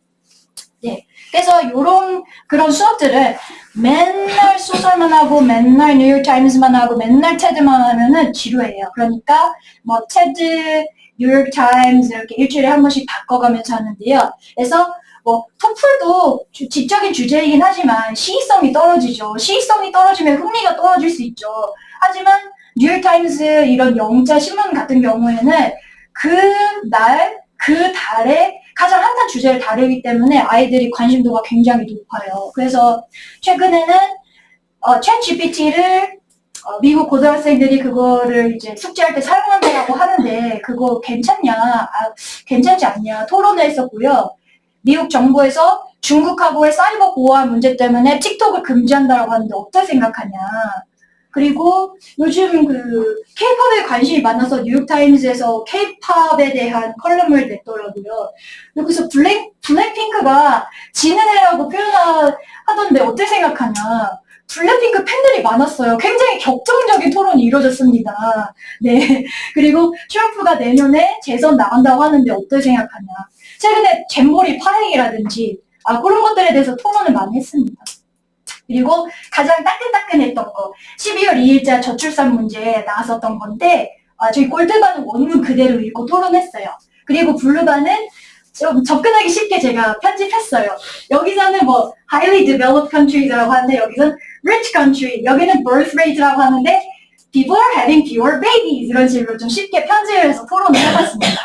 네, 그래서 이런 그런 수업들을 맨날 소설만 하고 맨날 뉴욕타임스만 하고 맨날 테드만 하면은 지루해요. 그러니까 뭐 테드, 뉴욕타임스 이렇게 일주일에 한 번씩 바꿔가면서 하는데요. 그래서 뭐 토플도 지적인 주제이긴 하지만 시의성이 떨어지죠. 시의성이 떨어지면 흥미가 떨어질 수 있죠. 하지만 뉴욕타임스 이런 영자 신문 같은 경우에는 그 달에 가장 핫한 주제를 다루기 때문에 아이들이 관심도가 굉장히 높아요. 그래서 최근에는 챗 GPT를 미국 고등학생들이 그거를 이제 숙제할 때 사용한다고 하는데 그거 괜찮냐? 괜찮지 않냐? 토론을 했었고요. 미국 정부에서 중국하고의 사이버 보안 문제 때문에 틱톡을 금지한다고 하는데 어떻게 생각하냐? 그리고 요즘 그 K-팝에 관심이 많아서 뉴욕타임즈에서 K-팝에 대한 컬럼을 냈더라고요. 여기서 블랙핑크가 지는 애라고 표현하던데 어떻게 생각하냐? 블랙핑크 팬들이 많았어요. 굉장히 격정적인 토론이 이루어졌습니다. 네. 그리고 트럼프가 내년에 재선 나간다고 하는데 어떻게 생각하냐? 최근에 잼버리 파행이라든지 그런 것들에 대해서 토론을 많이 했습니다. 그리고 가장 따끈따끈했던 거 12월 2일자 저출산 문제에 나왔었던 건데 저희 골드반은 원문 그대로 읽고 토론했어요. 그리고 블루반은 좀 접근하기 쉽게 제가 편집했어요. 여기서는 뭐 highly developed countries라고 하는데 여기서는 rich country, 여기는 birth rate라고 하는데 people are having fewer babies 이런 식으로 좀 쉽게 편집을 해서 토론을 해봤습니다.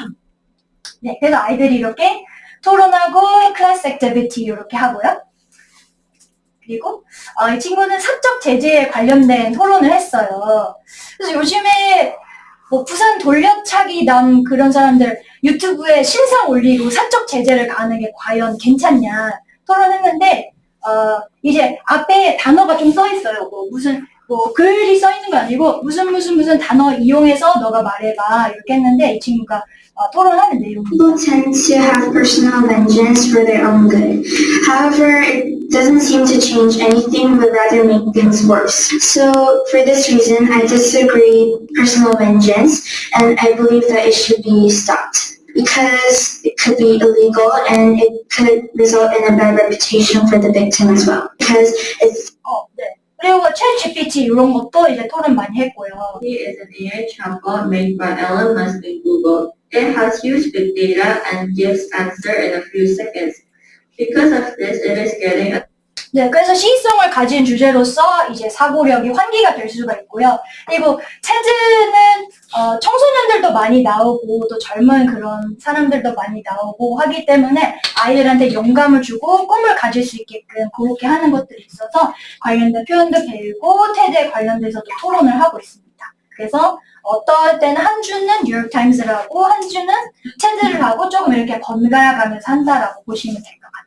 네, 그래서 아이들이 이렇게 토론하고 클래스 액티비티 이렇게 하고요. 그리고 이 친구는 사적 제재에 관련된 토론을 했어요. 그래서 요즘에 뭐 부산 돌려차기 난 그런 사람들 유튜브에 신상 올리고 사적 제재를 가하는 게 과연 괜찮냐 토론했는데 이제 앞에 단어가 좀 써 있어요. 뭐 무슨 뭐 글이 써 있는 거 아니고 무슨 단어 이용해서 너가 말해봐 이렇게 했는데 이 친구가 토론하는 내용입니다. People tend to have personal vengeance for their own good. However, it doesn't seem to change anything, but rather make things worse. So, for this reason, I disagree with personal vengeance, and I believe that it should be stopped. Because it could be illegal and it could result in a bad reputation for the victim as well. Because it's 네. 그리고 챗 GPT 이런 것도 이제 토론 많이 했고요. is an AI chatbot made by Elon Musk in Google. It has huge big data and gives answer in a few seconds. Because of this, it is getting a 네, 그래서 시의성을 가진 주제로서 이제 사고력이 환기가 될 수가 있고요. 그리고 체즈는 청소년들도 많이 나오고 또 젊은 그런 사람들도 많이 나오고 하기 때문에 아이들한테 영감을 주고 꿈을 가질 수 있게끔 그렇게 하는 것들이 있어서 관련된 표현도 배우고 테드에 관련돼서도 토론을 하고 있습니다. 그래서 어떨 때는 한 주는 뉴욕타임스를 하고 한 주는 테드를 하고 조금 이렇게 번갈아 가면서 한다라고 보시면 될 것 같아요.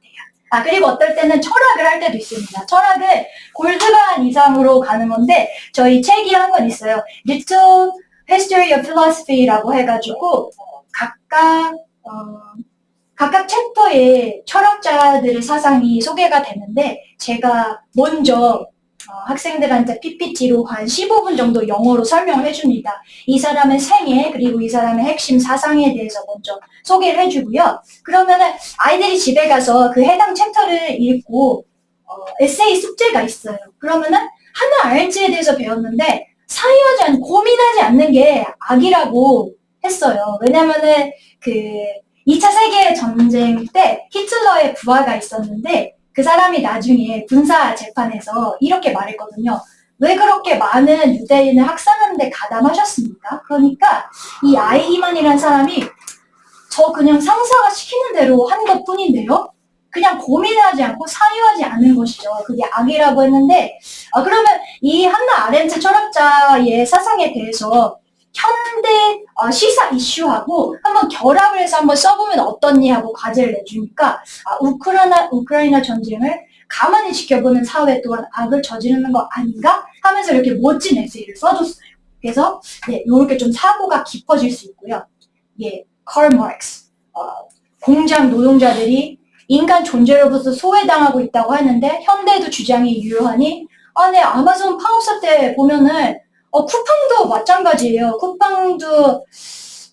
그리고 어떨 때는 철학을 할 때도 있습니다. 철학을 골드반 이상으로 가는 건데, 저희 책이 한 권 있어요. Little History of Philosophy라고 해가지고, 각각 챕터에 철학자들의 사상이 소개가 되는데, 제가 먼저 학생들한테 PPT로 한 15분 정도 영어로 설명을 해줍니다. 이 사람의 생애 그리고 이 사람의 핵심 사상에 대해서 먼저 소개를 해주고요. 그러면은 아이들이 집에 가서 그 해당 챕터를 읽고 에세이 숙제가 있어요. 그러면은 하나 알지에 대해서 배웠는데 사유하지 않고 고민하지 않는 게 악이라고 했어요. 왜냐면은 그 2차 세계 전쟁 때 히틀러의 부하가 있었는데 그 사람이 나중에 군사 재판에서 이렇게 말했거든요. 왜 그렇게 많은 유대인을 학살하는데 가담하셨습니까? 그러니까 이 아이히만이라는 사람이 저 그냥 상사가 시키는 대로 한 것뿐인데요. 그냥 고민하지 않고 사유하지 않은 것이죠. 그게 악이라고 했는데 그러면 이 한나 아렌트 철학자의 사상에 대해서 현대 시사 이슈하고 한번 결합을 해서 한번 써보면 어떻니 하고 과제를 내주니까 우크라이나 전쟁을 가만히 지켜보는 사회 또한 악을 저지르는 거 아닌가 하면서 이렇게 멋진 에세이를 써줬어요. 그래서 네, 이렇게 좀 사고가 깊어질 수 있고요. 예, 칼 마르크스 공장 노동자들이 인간 존재로부터 소외당하고 있다고 하는데 현대에도 주장이 유효하니 네, 아마존 팡업사 때 보면은 쿠팡도 마찬가지예요. 쿠팡도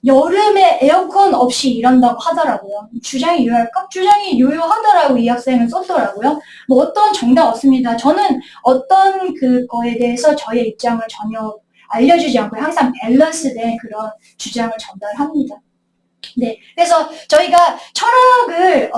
여름에 에어컨 없이 일한다고 하더라고요. 주장이 유효할까? 주장이 유효하더라고 이 학생은 썼더라고요. 뭐 어떤 정답 없습니다. 저는 어떤 그거에 대해서 저의 입장을 전혀 알려주지 않고 항상 밸런스된 그런 주장을 전달합니다. 네, 그래서 저희가 철학을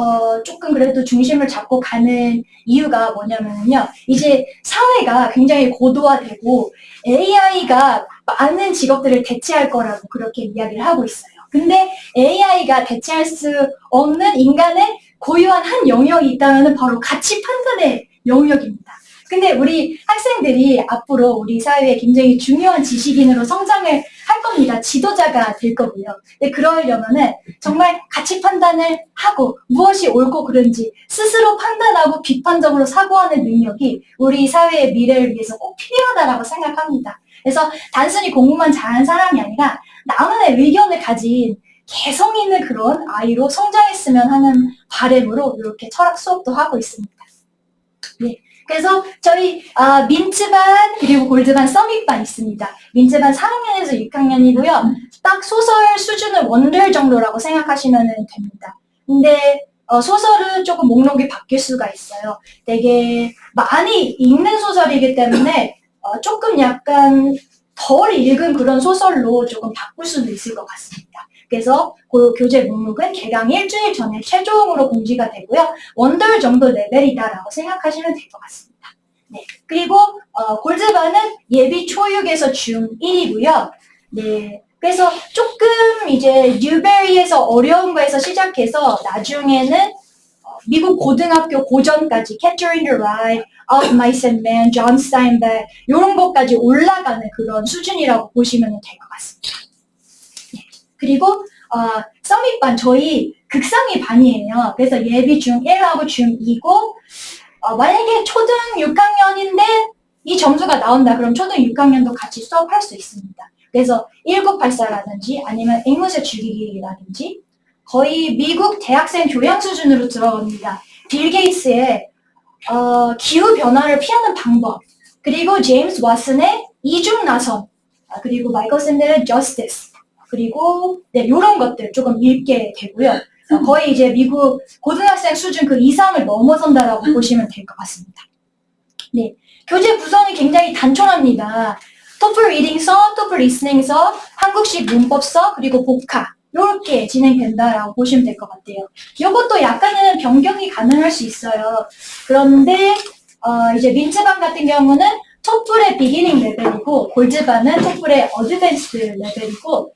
조금 그래도 중심을 잡고 가는 이유가 뭐냐면요. 이제 사회가 굉장히 고도화되고 AI가 많은 직업들을 대체할 거라고 그렇게 이야기를 하고 있어요. 근데 AI가 대체할 수 없는 인간의 고유한 한 영역이 있다면 바로 가치 판단의 영역입니다. 근데 우리 학생들이 앞으로 우리 사회에 굉장히 중요한 지식인으로 성장을 할 겁니다. 지도자가 될 거고요. 근데 그러려면은 정말 가치 판단을 하고 무엇이 옳고 그른지 스스로 판단하고 비판적으로 사고하는 능력이 우리 사회의 미래를 위해서 꼭 필요하다라고 생각합니다. 그래서 단순히 공부만 잘하는 사람이 아니라 나만의 의견을 가진 개성 있는 그런 아이로 성장했으면 하는 바람으로 이렇게 철학 수업도 하고 있습니다. 네. 그래서 저희 민트반 그리고 골드반 서밋반 있습니다. 민트반 4학년에서 6학년이고요. 딱 소설 수준은 원글 정도라고 생각하시면 됩니다. 근데 소설은 조금 목록이 바뀔 수가 있어요. 되게 많이 읽는 소설이기 때문에 조금 약간 덜 읽은 그런 소설로 조금 바꿀 수도 있을 것 같습니다. 그래서 그 교재 목록은 개강 일주일 전에 최종으로 공지가 되고요. 원돌 정도 레벨이다라고 생각하시면 될 것 같습니다. 네. 그리고 골드반은 예비 초육에서 중1이고요. 네. 그래서 조금 이제 뉴베리에서 어려운 거에서 시작해서 나중에는 미국 고등학교 고전까지 Catcher in the Rye, Of Mice and Men, John Steinbeck 이런 것까지 올라가는 그런 수준이라고 보시면 될 것 같습니다. 네. 그리고 서밋반 저희 극상위 반이에요. 그래서 예비 중1하고 중2고 만약에 초등 6학년인데 이 점수가 나온다. 그럼 초등 6학년도 같이 수업할 수 있습니다. 그래서 1984라든지 아니면 앵무새 죽이기라든지 거의 미국 대학생 교양 수준으로 들어갑니다. 빌 게이츠의 기후 변화를 피하는 방법, 그리고 제임스 왓슨의 이중 나선, 그리고 마이클 샌델의 저스티스, 그리고 네, 이런 것들 조금 읽게 되고요. 거의 이제 미국 고등학생 수준 그 이상을 넘어선다라고 보시면 될 것 같습니다. 네, 교재 구성이 굉장히 단촐합니다. 토플 리딩서, 토플 리스닝서, 한국식 문법서, 그리고 복화 이렇게 진행된다라고 보시면 될 것 같아요. 이것도 약간은 변경이 가능할 수 있어요. 그런데 이제 민츠반 같은 경우는 토플의 비기닝 레벨이고 골드반은 토플의 어드밴스드 레벨이고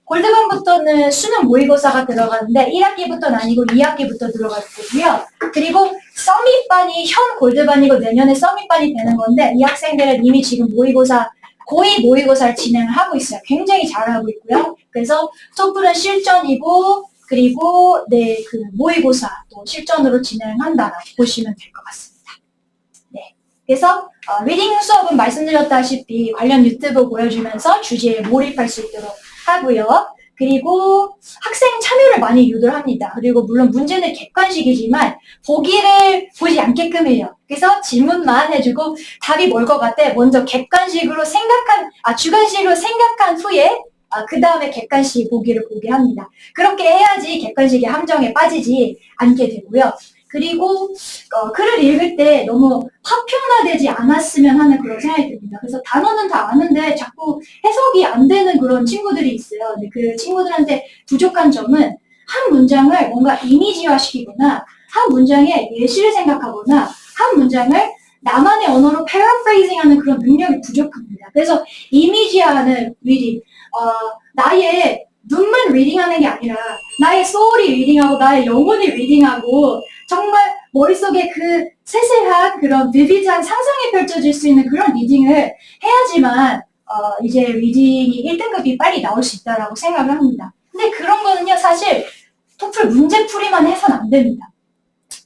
골드반부터는 수능 모의고사가 들어가는데 1학기부터는 아니고 2학기부터 들어갈 거고요. 그리고 서밋반이 현 골드반이고 내년에 서밋반이 되는 건데 이 학생들은 이미 지금 고2 모의고사를 진행하고 있어요. 굉장히 잘하고 있고요. 그래서 토플은 실전이고 그리고 네, 그 모의고사 또 실전으로 진행한다라고 보시면 될 것 같습니다. 네. 그래서 리딩 수업은 말씀드렸다시피 관련 유튜브 보여주면서 주제에 몰입할 수 있도록 하고요. 그리고 학생 참여를 많이 유도를 합니다. 그리고 물론 문제는 객관식이지만 보기를 보지 않게끔 해요. 그래서 질문만 해주고 답이 뭘 것 같아? 먼저 객관식으로 주관식으로 생각한 후에 그 다음에 객관식 보기를 보게 합니다. 그렇게 해야지 객관식의 함정에 빠지지 않게 되고요. 그리고 글을 읽을 때 너무 파편화되지 않았으면 하는 그런 생각이 듭니다. 그래서 단어는 다 아는데 자꾸 해석이 안 되는 그런 친구들이 있어요. 근데 그 친구들한테 부족한 점은 한 문장을 뭔가 이미지화시키거나 한 문장에 예시를 생각하거나 한 문장을 나만의 언어로 패러프레이징하는 그런 능력이 부족합니다. 그래서 이미지화하는 리딩, 나의 눈만 리딩하는 게 아니라 나의 소울이 리딩하고 나의 영혼이 리딩하고 정말 머릿속에 그 세세한 그런 비비드한 상상이 펼쳐질 수 있는 그런 리딩을 해야지만 이제 리딩이 1등급이 빨리 나올 수 있다라고 생각을 합니다. 근데 그런 거는요 사실 토플 문제풀이만 해서는 안 됩니다.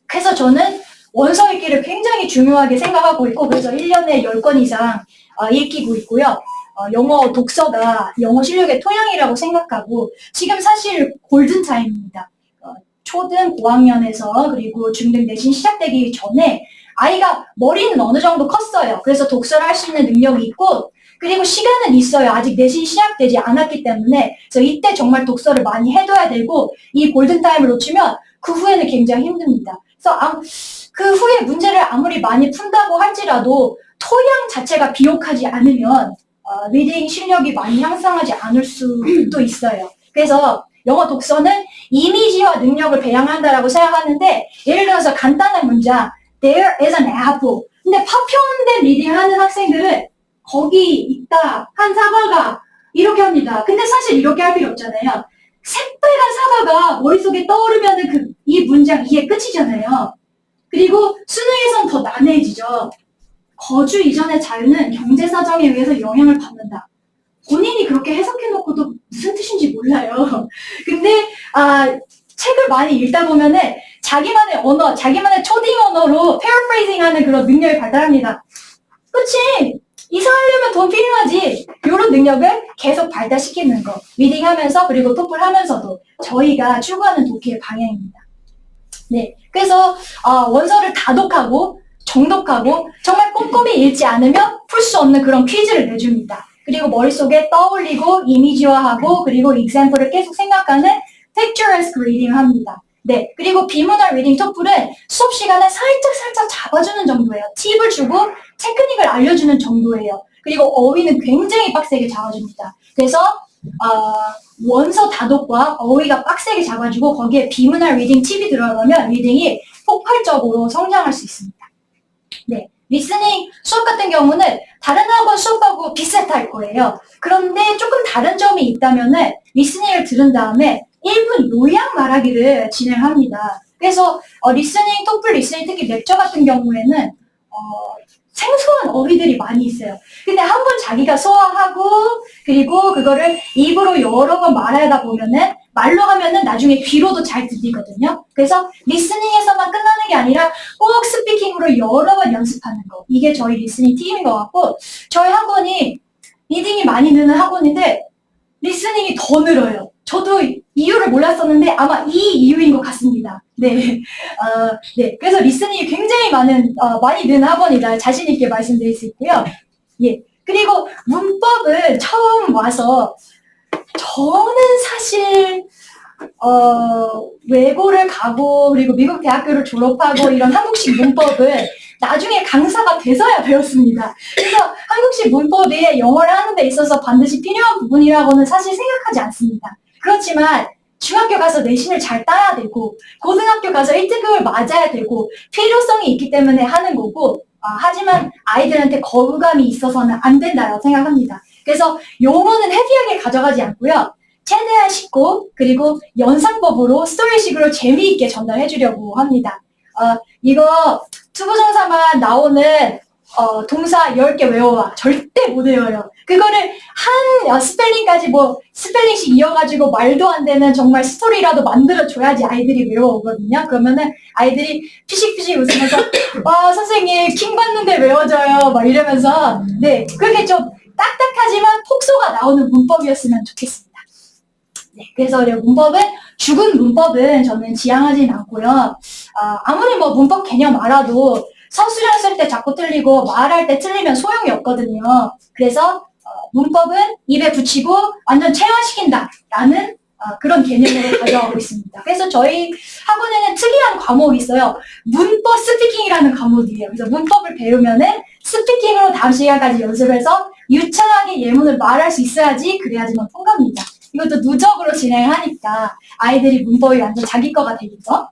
그래서 저는 원서 읽기를 굉장히 중요하게 생각하고 있고 그래서 1년에 10권 이상 읽히고 있고요. 영어 독서가 영어 실력의 토양이라고 생각하고 지금 사실 골든타임입니다. 초등 고학년에서 그리고 중등 내신 시작되기 전에 아이가 머리는 어느 정도 컸어요. 그래서 독서를 할 수 있는 능력이 있고 그리고 시간은 있어요. 아직 내신 시작되지 않았기 때문에 그래서 이때 정말 독서를 많이 해둬야 되고 이 골든타임을 놓치면 그 후에는 굉장히 힘듭니다. 그래서 그 후에 문제를 아무리 많이 푼다고 할지라도 토양 자체가 비옥하지 않으면 리딩 실력이 많이 향상하지 않을 수도 있어요. 그래서 영어 독서는 이미지화 능력을 배양한다라고 생각하는데 예를 들어서 간단한 문장 There is an apple. 근데 파편된 리딩하는 학생들은 거기 있다 한 사과가 이렇게 합니다. 근데 사실 이렇게 할 필요 없잖아요. 새빨간 사과가 머릿속에 떠오르면은 이 문장 이해 끝이잖아요. 그리고 수능에선 더 난해해지죠. 거주 이전의 자유는 경제 사정에 의해서 영향을 받는다. 본인이 그렇게 해석해놓고도 무슨 뜻인지 몰라요. 근데 책을 많이 읽다 보면은 자기만의 언어, 자기만의 초딩 언어로 패러프레이징하는 그런 능력이 발달합니다. 그치? 이사하려면 돈 필요하지. 이런 능력을 계속 발달시키는 거. 리딩하면서 그리고 토플 하면서도 저희가 추구하는 독해의 방향입니다. 네, 그래서 원서를 다독하고 정독하고 정말 꼼꼼히 읽지 않으면 풀 수 없는 그런 퀴즈를 내줍니다. 그리고 머릿속에 떠올리고 이미지화하고 그리고 example을 계속 생각하는 picturesque reading 합니다. 네, 그리고 비문화 리딩 토플은 수업 시간에 살짝 잡아주는 정도예요. 팁을 주고 테크닉을 알려주는 정도예요. 그리고 어휘는 굉장히 빡세게 잡아줍니다. 그래서 원서 다독과 어휘가 빡세게 잡아주고 거기에 비문화 리딩 팁이 들어가면 리딩이 폭발적으로 성장할 수 있습니다. 네, 리스닝 수업 같은 경우는 다른 학원 수업하고 비슷할 거예요. 그런데 조금 다른 점이 있다면은 리스닝을 들은 다음에 1분 요약 말하기를 진행합니다. 그래서 리스닝, 토플 리스닝 특히 렉처 같은 경우에는 생소한 어휘들이 많이 있어요. 근데 한 번 자기가 소화하고 그리고 그거를 입으로 여러 번 말하다 보면은 말로 하면은 나중에 귀로도 잘 들리거든요. 그래서 리스닝에서만 끝나는 게 아니라 꼭 스피킹으로 여러 번 연습하는 거. 이게 저희 리스닝 팁인 것 같고, 저희 학원이 리딩이 많이 느는 학원인데 리스닝이 더 늘어요. 저도 이유를 몰랐었는데 아마 이 이유인 것 같습니다. 네. 네. 그래서 리스닝이 굉장히 많이 느는 학원이다. 자신있게 말씀드릴 수 있고요. 예. 그리고 문법은 처음 와서 저는 사실 외고를 가고 그리고 미국 대학교를 졸업하고 이런 한국식 문법을 나중에 강사가 돼서야 배웠습니다. 그래서 한국식 문법이 영어를 하는 데 있어서 반드시 필요한 부분이라고는 사실 생각하지 않습니다. 그렇지만 중학교 가서 내신을 잘 따야 되고 고등학교 가서 1등급을 맞아야 되고 필요성이 있기 때문에 하는 거고, 하지만 아이들한테 거부감이 있어서는 안 된다고 생각합니다. 그래서 용어는 헤비하게 가져가지 않고요. 최대한 쉽고 그리고 연상법으로 스토리식으로 재미있게 전달해 주려고 합니다. 이거 투부정사만 나오는 동사 10개 외워와. 절대 못 외워요. 그거를 한 스펠링까지 스펠링씩 이어가지고 말도 안 되는 정말 스토리라도 만들어줘야지 아이들이 외워오거든요. 그러면은 아이들이 피식피식 웃으면서 선생님 킹 받는데 외워져요 막 이러면서, 네, 그렇게 좀 딱딱하지만 폭소가 나오는 문법이었으면 좋겠습니다. 네, 그래서 문법은, 죽은 문법은 저는 지향하진 않고요. 아무리 문법 개념 알아도 서술형 쓸 때 자꾸 틀리고 말할 때 틀리면 소용이 없거든요. 그래서 문법은 입에 붙이고 완전 체화시킨다라는 그런 개념으로 가져가고 있습니다. 그래서 저희 학원에는 특이한 과목이 있어요. 문법 스피킹이라는 과목이에요. 그래서 문법을 배우면은 스피킹으로 다음 시간까지 연습해서 유창하게 예문을 말할 수 있어야지, 그래야지만 통과입니다. 이것도 누적으로 진행을 하니까 아이들이 문법이 완전 자기 거가 되겠죠.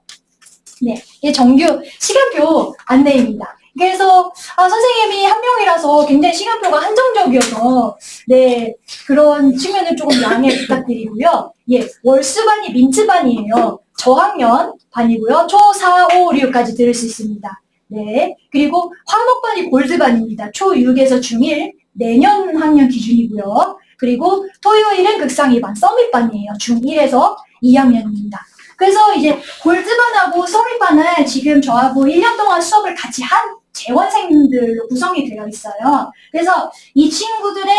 네, 이게 정규 시간표 안내입니다. 그래서 선생님이 한 명이라서 굉장히 시간표가 한정적이어서, 네, 그런 측면을 조금 양해 부탁드리고요. 예, 월수반이 민트반이에요. 저학년 반이고요. 초 4, 5, 6까지 들을 수 있습니다. 네, 그리고 화목반이 골드반입니다. 초 6에서 중1, 내년 학년 기준이고요. 그리고 토요일은 극상 2반 서밋반이에요. 중1에서 2학년입니다. 그래서 이제 골드반하고 서밋반은 지금 저하고 1년 동안 수업을 같이 한 재원생들로 구성이 되어 있어요. 그래서 이 친구들의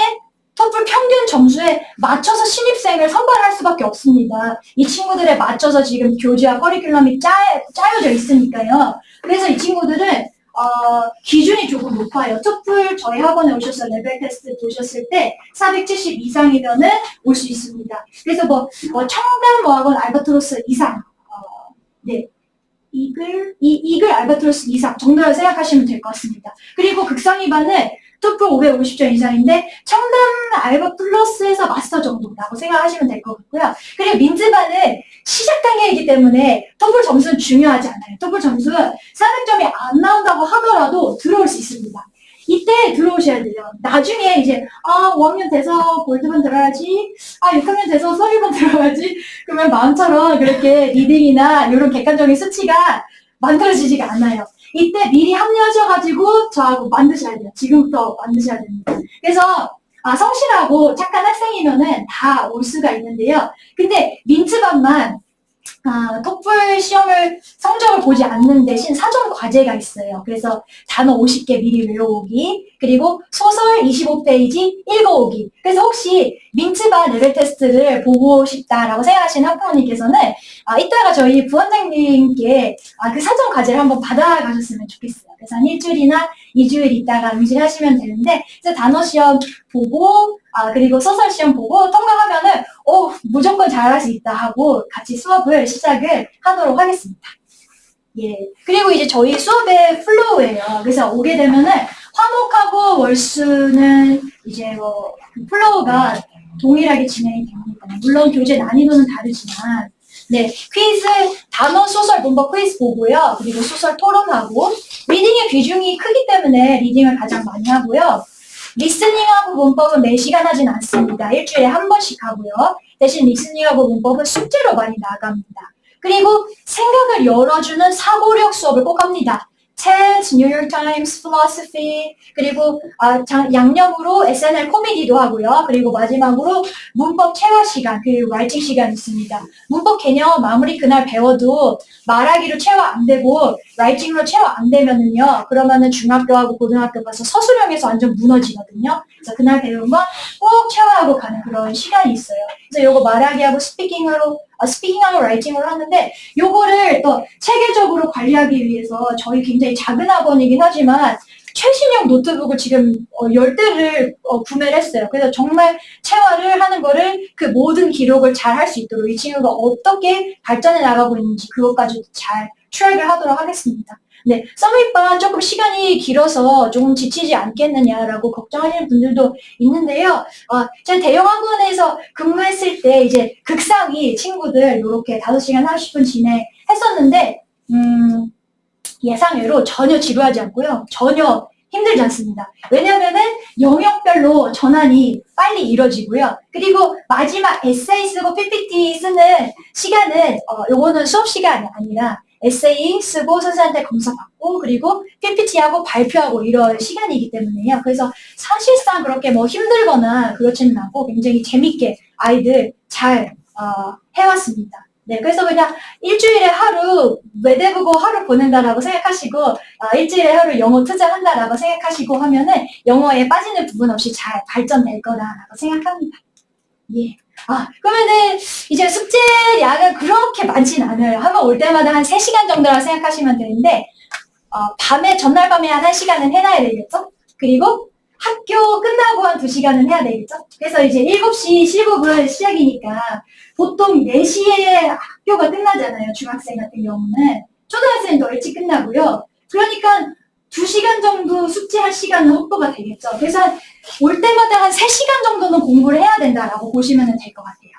토플 평균 점수에 맞춰서 신입생을 선발할 수밖에 없습니다. 이 친구들에 맞춰서 지금 교재와 커리큘럼이 짜여져 있으니까요. 그래서 이 친구들은 기준이 조금 높아요. 토플 저희 학원에 오셔서 레벨 테스트 보셨을 때 470 이상이면은 올 수 있습니다. 그래서 청담 학원 알바트로스 이상, 네, 이글 알바트로스 이상 정도라고 생각하시면 될 것 같습니다. 그리고 극상 2반은 토플 550점 이상인데 청담 알바 플러스에서 마스터 정도라고 생각하시면 될 것 같고요. 그리고 민트반은 시작 단계이기 때문에 토플 점수는 중요하지 않아요. 토플 점수는 400점이 안 나온다고 하더라도 들어올 수 있습니다. 이때 들어오셔야 돼요. 나중에 이제 5학년 돼서 골드반 들어야지, 6학년 돼서 서리반 들어야지, 그러면 마음처럼 그렇게 리딩이나 이런 객관적인 수치가 만들어지지가 않아요. 이때 미리 합류하셔가지고 저하고 만드셔야 돼요. 지금부터 만드셔야 됩니다. 그래서 성실하고 착한 학생이면은 다 올 수가 있는데요. 근데 민트반만 토플 시험을 성적을 보지 않는 대신 사전 과제가 있어요. 그래서 단어 50개 미리 외워오기, 그리고 소설 25페이지 읽어오기. 그래서 혹시 민트반 레벨 테스트를 보고 싶다라고 생각하시는 학부모님께서는 이따가 저희 부원장님께 그 사전 과제를 한번 받아가셨으면 좋겠어요. 그래서 한 일주일이나 2주일 있다가 응시하시면 되는데, 그래서 단어 시험 보고 그리고 소설 시험 보고 통과하면은 무조건 잘할 수 있다 하고 같이 수업을 시작을 하도록 하겠습니다. 예. 그리고 이제 저희 수업의 플로우예요. 그래서 오게 되면은 화목하고 월수는 이제 플로우가 동일하게 진행이 됩니다. 물론 교재 난이도는 다르지만, 네, 퀴즈, 단어, 소설, 문법 퀴즈 보고요. 그리고 소설 토론하고, 리딩의 비중이 크기 때문에 리딩을 가장 많이 하고요. 리스닝하고 문법은 매시간 하진 않습니다. 일주일에 한 번씩 하고요. 대신 리스닝하고 문법은 숙제로 많이 나갑니다. 그리고 생각을 열어주는 사고력 수업을 꼭 합니다. tense, New York Times, philosophy, 그리고 양념으로 SNL 코미디도 하고요. 그리고 마지막으로 문법 체화 시간, 그리고 라이팅 시간 있습니다. 문법 개념 마무리 그날 배워도 말하기로 체화 안 되고 라이팅으로 체화 안 되면은요. 그러면은 중학교하고 고등학교 가서 서술형에서 완전 무너지거든요. 그래서 그날 배운 거 꼭 체화하고 가는 그런 시간이 있어요. 그래서 요거 말하기하고 스피킹하고 라이팅으로 하는데 요거를 또 체계적으로 관리하기 위해서 저희 굉장히 작은 학원이긴 하지만 최신형 노트북을 지금 10대를 구매를 했어요. 그래서 정말 체화를 하는 거를 그 모든 기록을 잘 할 수 있도록 이 친구가 어떻게 발전해 나가고 있는지 그것까지도 잘 트랙을 하도록 하겠습니다. 네, 서밋반 조금 시간이 길어서 조금 지치지 않겠느냐라고 걱정하시는 분들도 있는데요. 제가 대형 학원에서 근무했을 때 이제 극상위 친구들 이렇게 5시간 30분 진행했었는데 예상외로 전혀 지루하지 않고요. 전혀 힘들지 않습니다. 왜냐면은 영역별로 전환이 빨리 이루어지고요. 그리고 마지막 에세이 쓰고 PPT 쓰는 시간은 요거는 수업 시간이 아니라 에세이 쓰고 선생님한테 검사 받고 그리고 PPT하고 발표하고 이런 시간이기 때문에요. 그래서 사실상 그렇게 뭐 힘들거나 그렇지는 않고 굉장히 재밌게 아이들 잘 해왔습니다. 네, 그래서 그냥 일주일에 하루 외대국어 하루 보낸다라고 생각하시고 일주일에 하루 영어 투자한다라고 생각하시고 하면은 영어에 빠지는 부분 없이 잘 발전될 거다라고 생각합니다. 예. 그러면은 이제 숙제량은 그렇게 많진 않아요. 한번 올 때마다 한 3시간 정도라고 생각하시면 되는데 전날 밤에 한 1시간은 해놔야 되겠죠? 그리고 학교 끝나고 한 2시간은 해야 되겠죠? 그래서 이제 7시 실습은 시작이니까 보통 4시에 학교가 끝나잖아요. 중학생 같은 경우는. 초등학생도 일찍 끝나고요. 그러니까 2시간 정도 숙제할 시간은 확보가 되겠죠. 그래서 올 때마다 한 3시간 정도는 공부를 해야 된다라고 보시면 될 것 같아요.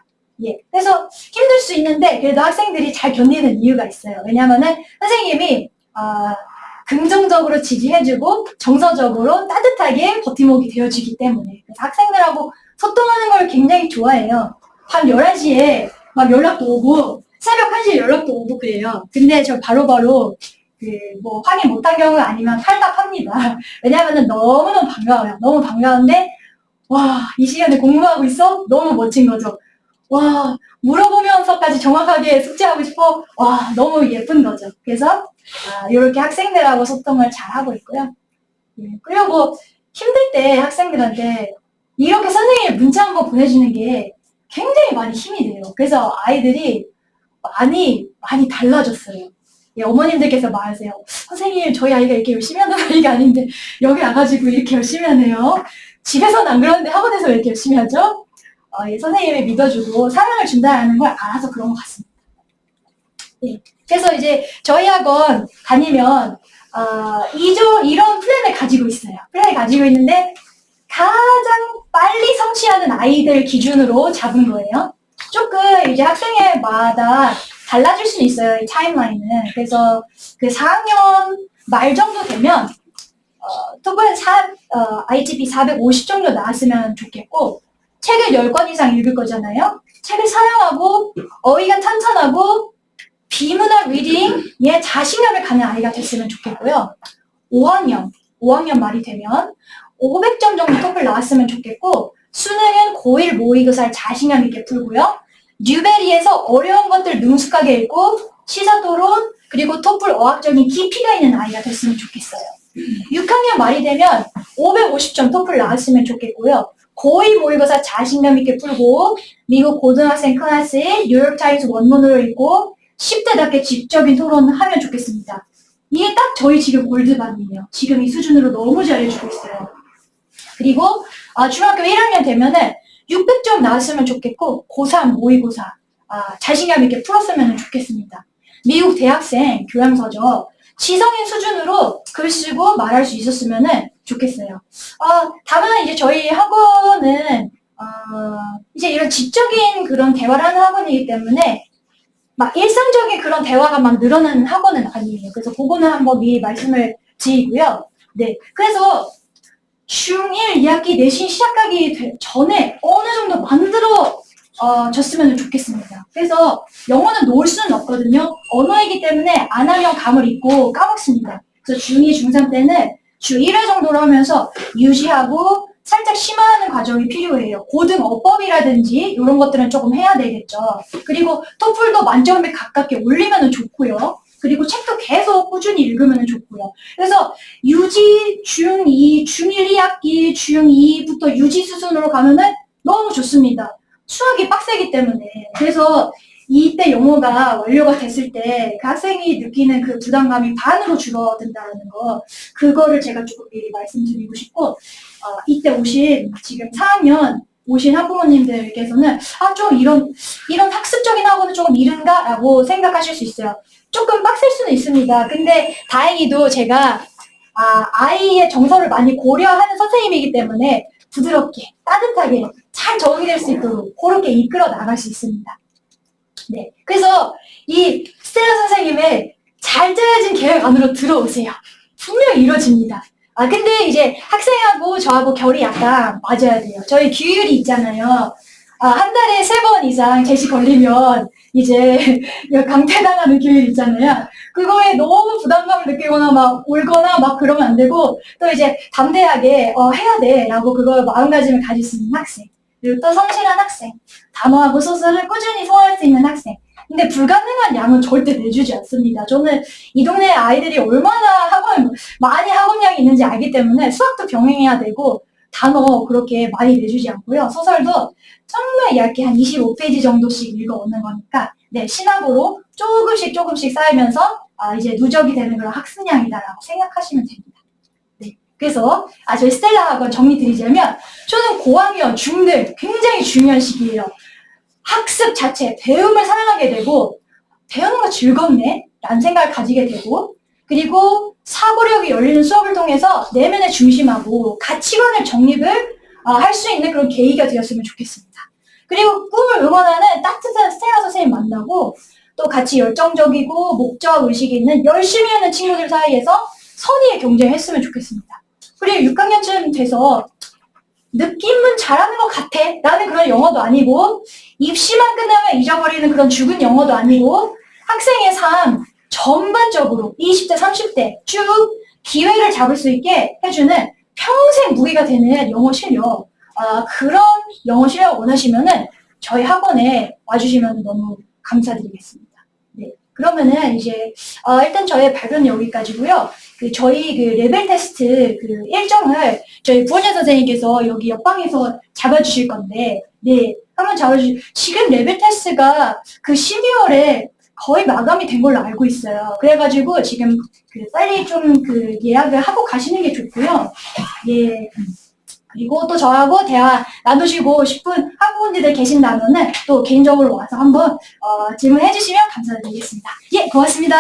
예. 그래서 힘들 수 있는데 그래도 학생들이 잘 견디는 이유가 있어요. 왜냐면은 선생님이 긍정적으로 지지해주고 정서적으로 따뜻하게 버팀목이 되어주기 때문에 그래서 학생들하고 소통하는 걸 굉장히 좋아해요. 밤 11시에 막 연락도 오고 새벽 1시에 연락도 오고 그래요. 근데 저 바로바로 확인 못한 경우 아니면 탈답합니다. 왜냐면은 너무너무 반가워요. 너무 반가운데 와, 이 시간에 공부하고 있어? 너무 멋진 거죠. 와, 물어보면서까지 정확하게 숙제하고 싶어? 와, 너무 예쁜 거죠. 그래서 이렇게 학생들하고 소통을 잘 하고 있고요. 예, 그리고 뭐 힘들 때 학생들한테 이렇게 선생님이 문자 한번 보내주는 게 굉장히 많이 힘이 돼요. 그래서 아이들이 많이 달라졌어요. 예, 어머님들께서 말하세요. 선생님, 저희 아이가 이렇게 열심히 하는 아이가 아닌데 여기 와가지고 이렇게 열심히 하네요. 집에서는 안 그러는데 학원에서 왜 이렇게 열심히 하죠? 예, 선생님이 믿어주고 사랑을 준다는 걸 알아서 그런 것 같습니다. 예, 그래서 이제 저희 학원 다니면 이런 플랜을 가지고 있어요. 플랜을 가지고 있는데 가장 빨리 성취하는 아이들 기준으로 잡은 거예요. 조금 이제 학생회마다 달라질 수는 있어요, 이 타임라인은. 그래서 그 4학년 말 정도 되면 토플 ITP 450 정도 나왔으면 좋겠고 책을 10권 이상 읽을 거잖아요. 책을 사용하고 어휘가 탄탄하고 비문화 리딩에 자신감을 갖는 아이가 됐으면 좋겠고요. 5학년 말이 되면 500점 정도 토플 나왔으면 좋겠고 수능은 고1 모의고사를 자신감 있게 풀고요. 뉴베리에서 어려운 것들 능숙하게 읽고 시사토론 그리고 토플 어학적인 깊이가 있는 아이가 됐으면 좋겠어요. 6학년 말이 되면 550점 토플 나왔으면 좋겠고요. 고2 모의고사 자신감 있게 풀고 미국 고등학생 클래스의 뉴욕타임스 원문으로 읽고 10대답게 직접인 토론을 하면 좋겠습니다. 이게 딱 저희 지금 골드반이에요. 지금 이 수준으로 너무 잘해주고 있어요. 그리고 중학교 1학년 되면은 600점 나왔으면 좋겠고 고3 모의고사 자신감 있게 풀었으면 좋겠습니다. 미국 대학생 교양서적 지성인 수준으로 글 쓰고 말할 수 있었으면 좋겠어요. 다만 이제 저희 학원은 이제 이런 지적인 그런 대화를 하는 학원이기 때문에 막 일상적인 그런 대화가 막 늘어나는 학원은 아니에요. 그래서 그거는 한번 미리 말씀을 드리고요. 네, 그래서 중1 2학기 내신 시작하기 전에 어느 정도 졌으면 좋겠습니다. 그래서 영어는 놓을 수는 없거든요. 언어이기 때문에 안 하면 감을 잊고 까먹습니다. 그래서 중2, 중3 때는 주 1회 정도로 하면서 유지하고 살짝 심화하는 과정이 필요해요. 고등 어법이라든지 이런 것들은 조금 해야 되겠죠. 그리고 토플도 만점에 가깝게 올리면 좋고요. 그리고 책도 계속 꾸준히 읽으면 좋고요. 그래서 유지, 중2, 중1, 2학기, 중2부터 유지 수준으로 가면은 너무 좋습니다. 수학이 빡세기 때문에. 그래서 이때 영어가 완료가 됐을 때 그 학생이 느끼는 그 부담감이 반으로 줄어든다는 거, 그거를 제가 조금 미리 말씀드리고 싶고, 이때 지금 4학년 오신 학부모님들께서는 좀 이런 학습적인 학원은 조금 이른가? 라고 생각하실 수 있어요. 조금 빡셀 수는 있습니다. 근데 다행히도 제가 아이의 정서를 많이 고려하는 선생님이기 때문에 부드럽게, 따뜻하게 잘 적응이 될 수 있도록 그렇게 이끌어 나갈 수 있습니다. 네. 그래서 이 스텔라 선생님의 잘 짜여진 계획 안으로 들어오세요. 분명히 이루어집니다. 근데 이제 학생하고 저하고 결이 약간 맞아야 돼요. 저희 규율이 있잖아요. 한 달에 3번 이상 제시 걸리면 이제 강퇴당하는 규율 있잖아요. 그거에 너무 부담감을 느끼거나 막 울거나 막 그러면 안 되고, 또 이제 담대하게 해야 돼 라고 그걸 마음가짐을 가질 수 있는 학생, 그리고 또 성실한 학생, 단어하고 소설을 꾸준히 소화할 수 있는 학생. 근데 불가능한 양은 절대 내주지 않습니다. 저는 이 동네 아이들이 얼마나 많이 학업량이 있는지 알기 때문에 수학도 병행해야 되고, 단어 그렇게 많이 내주지 않고요. 소설도 정말 얇게 한 25페이지 정도씩 읽어오는 거니까, 네, 시나보로 조금씩 쌓이면서 이제 누적이 되는 그런 학습량이다라고 생각하시면 됩니다. 네. 그래서 저희 스텔라 학원 정리 드리자면, 저는 고학년, 중등 굉장히 중요한 시기예요. 학습 자체, 배움을 사랑하게 되고, 배우는 거 즐겁네 라는 생각을 가지게 되고, 그리고 사고력이 열리는 수업을 통해서 내면의 중심하고 가치관을 정립을 할 수 있는 그런 계기가 되었으면 좋겠습니다. 그리고 꿈을 응원하는 따뜻한 스텔라 선생님 만나고, 또 같이 열정적이고 목적 의식이 있는 열심히 하는 친구들 사이에서 선의의 경쟁했으면 좋겠습니다. 그리고 6학년쯤 돼서 느낌은 잘하는 것 같아 라는 그런 영어도 아니고, 입시만 끝나면 잊어버리는 그런 죽은 영어도 아니고, 학생의 삶 전반적으로 20대, 30대 쭉 기회를 잡을 수 있게 해주는 평생 무기가 되는 영어 실력, 그런 영어 실력 원하시면은 저희 학원에 와주시면 너무 감사드리겠습니다. 네. 그러면은 이제 일단 저의 발표는 여기까지고요. 저희 레벨 테스트 일정을 저희 부원장 선생님께서 여기 옆방에서 잡아주실 건데, 네, 한번 지금 레벨 테스트가 12월에 거의 마감이 된 걸로 알고 있어요. 그래가지고 지금 빨리 좀 예약을 하고 가시는 게 좋고요. 예. 그리고 또 저하고 대화 나누시고 싶은 학부모님들 계신다면은 또 개인적으로 와서 한번 질문해 주시면 감사드리겠습니다. 예, 고맙습니다.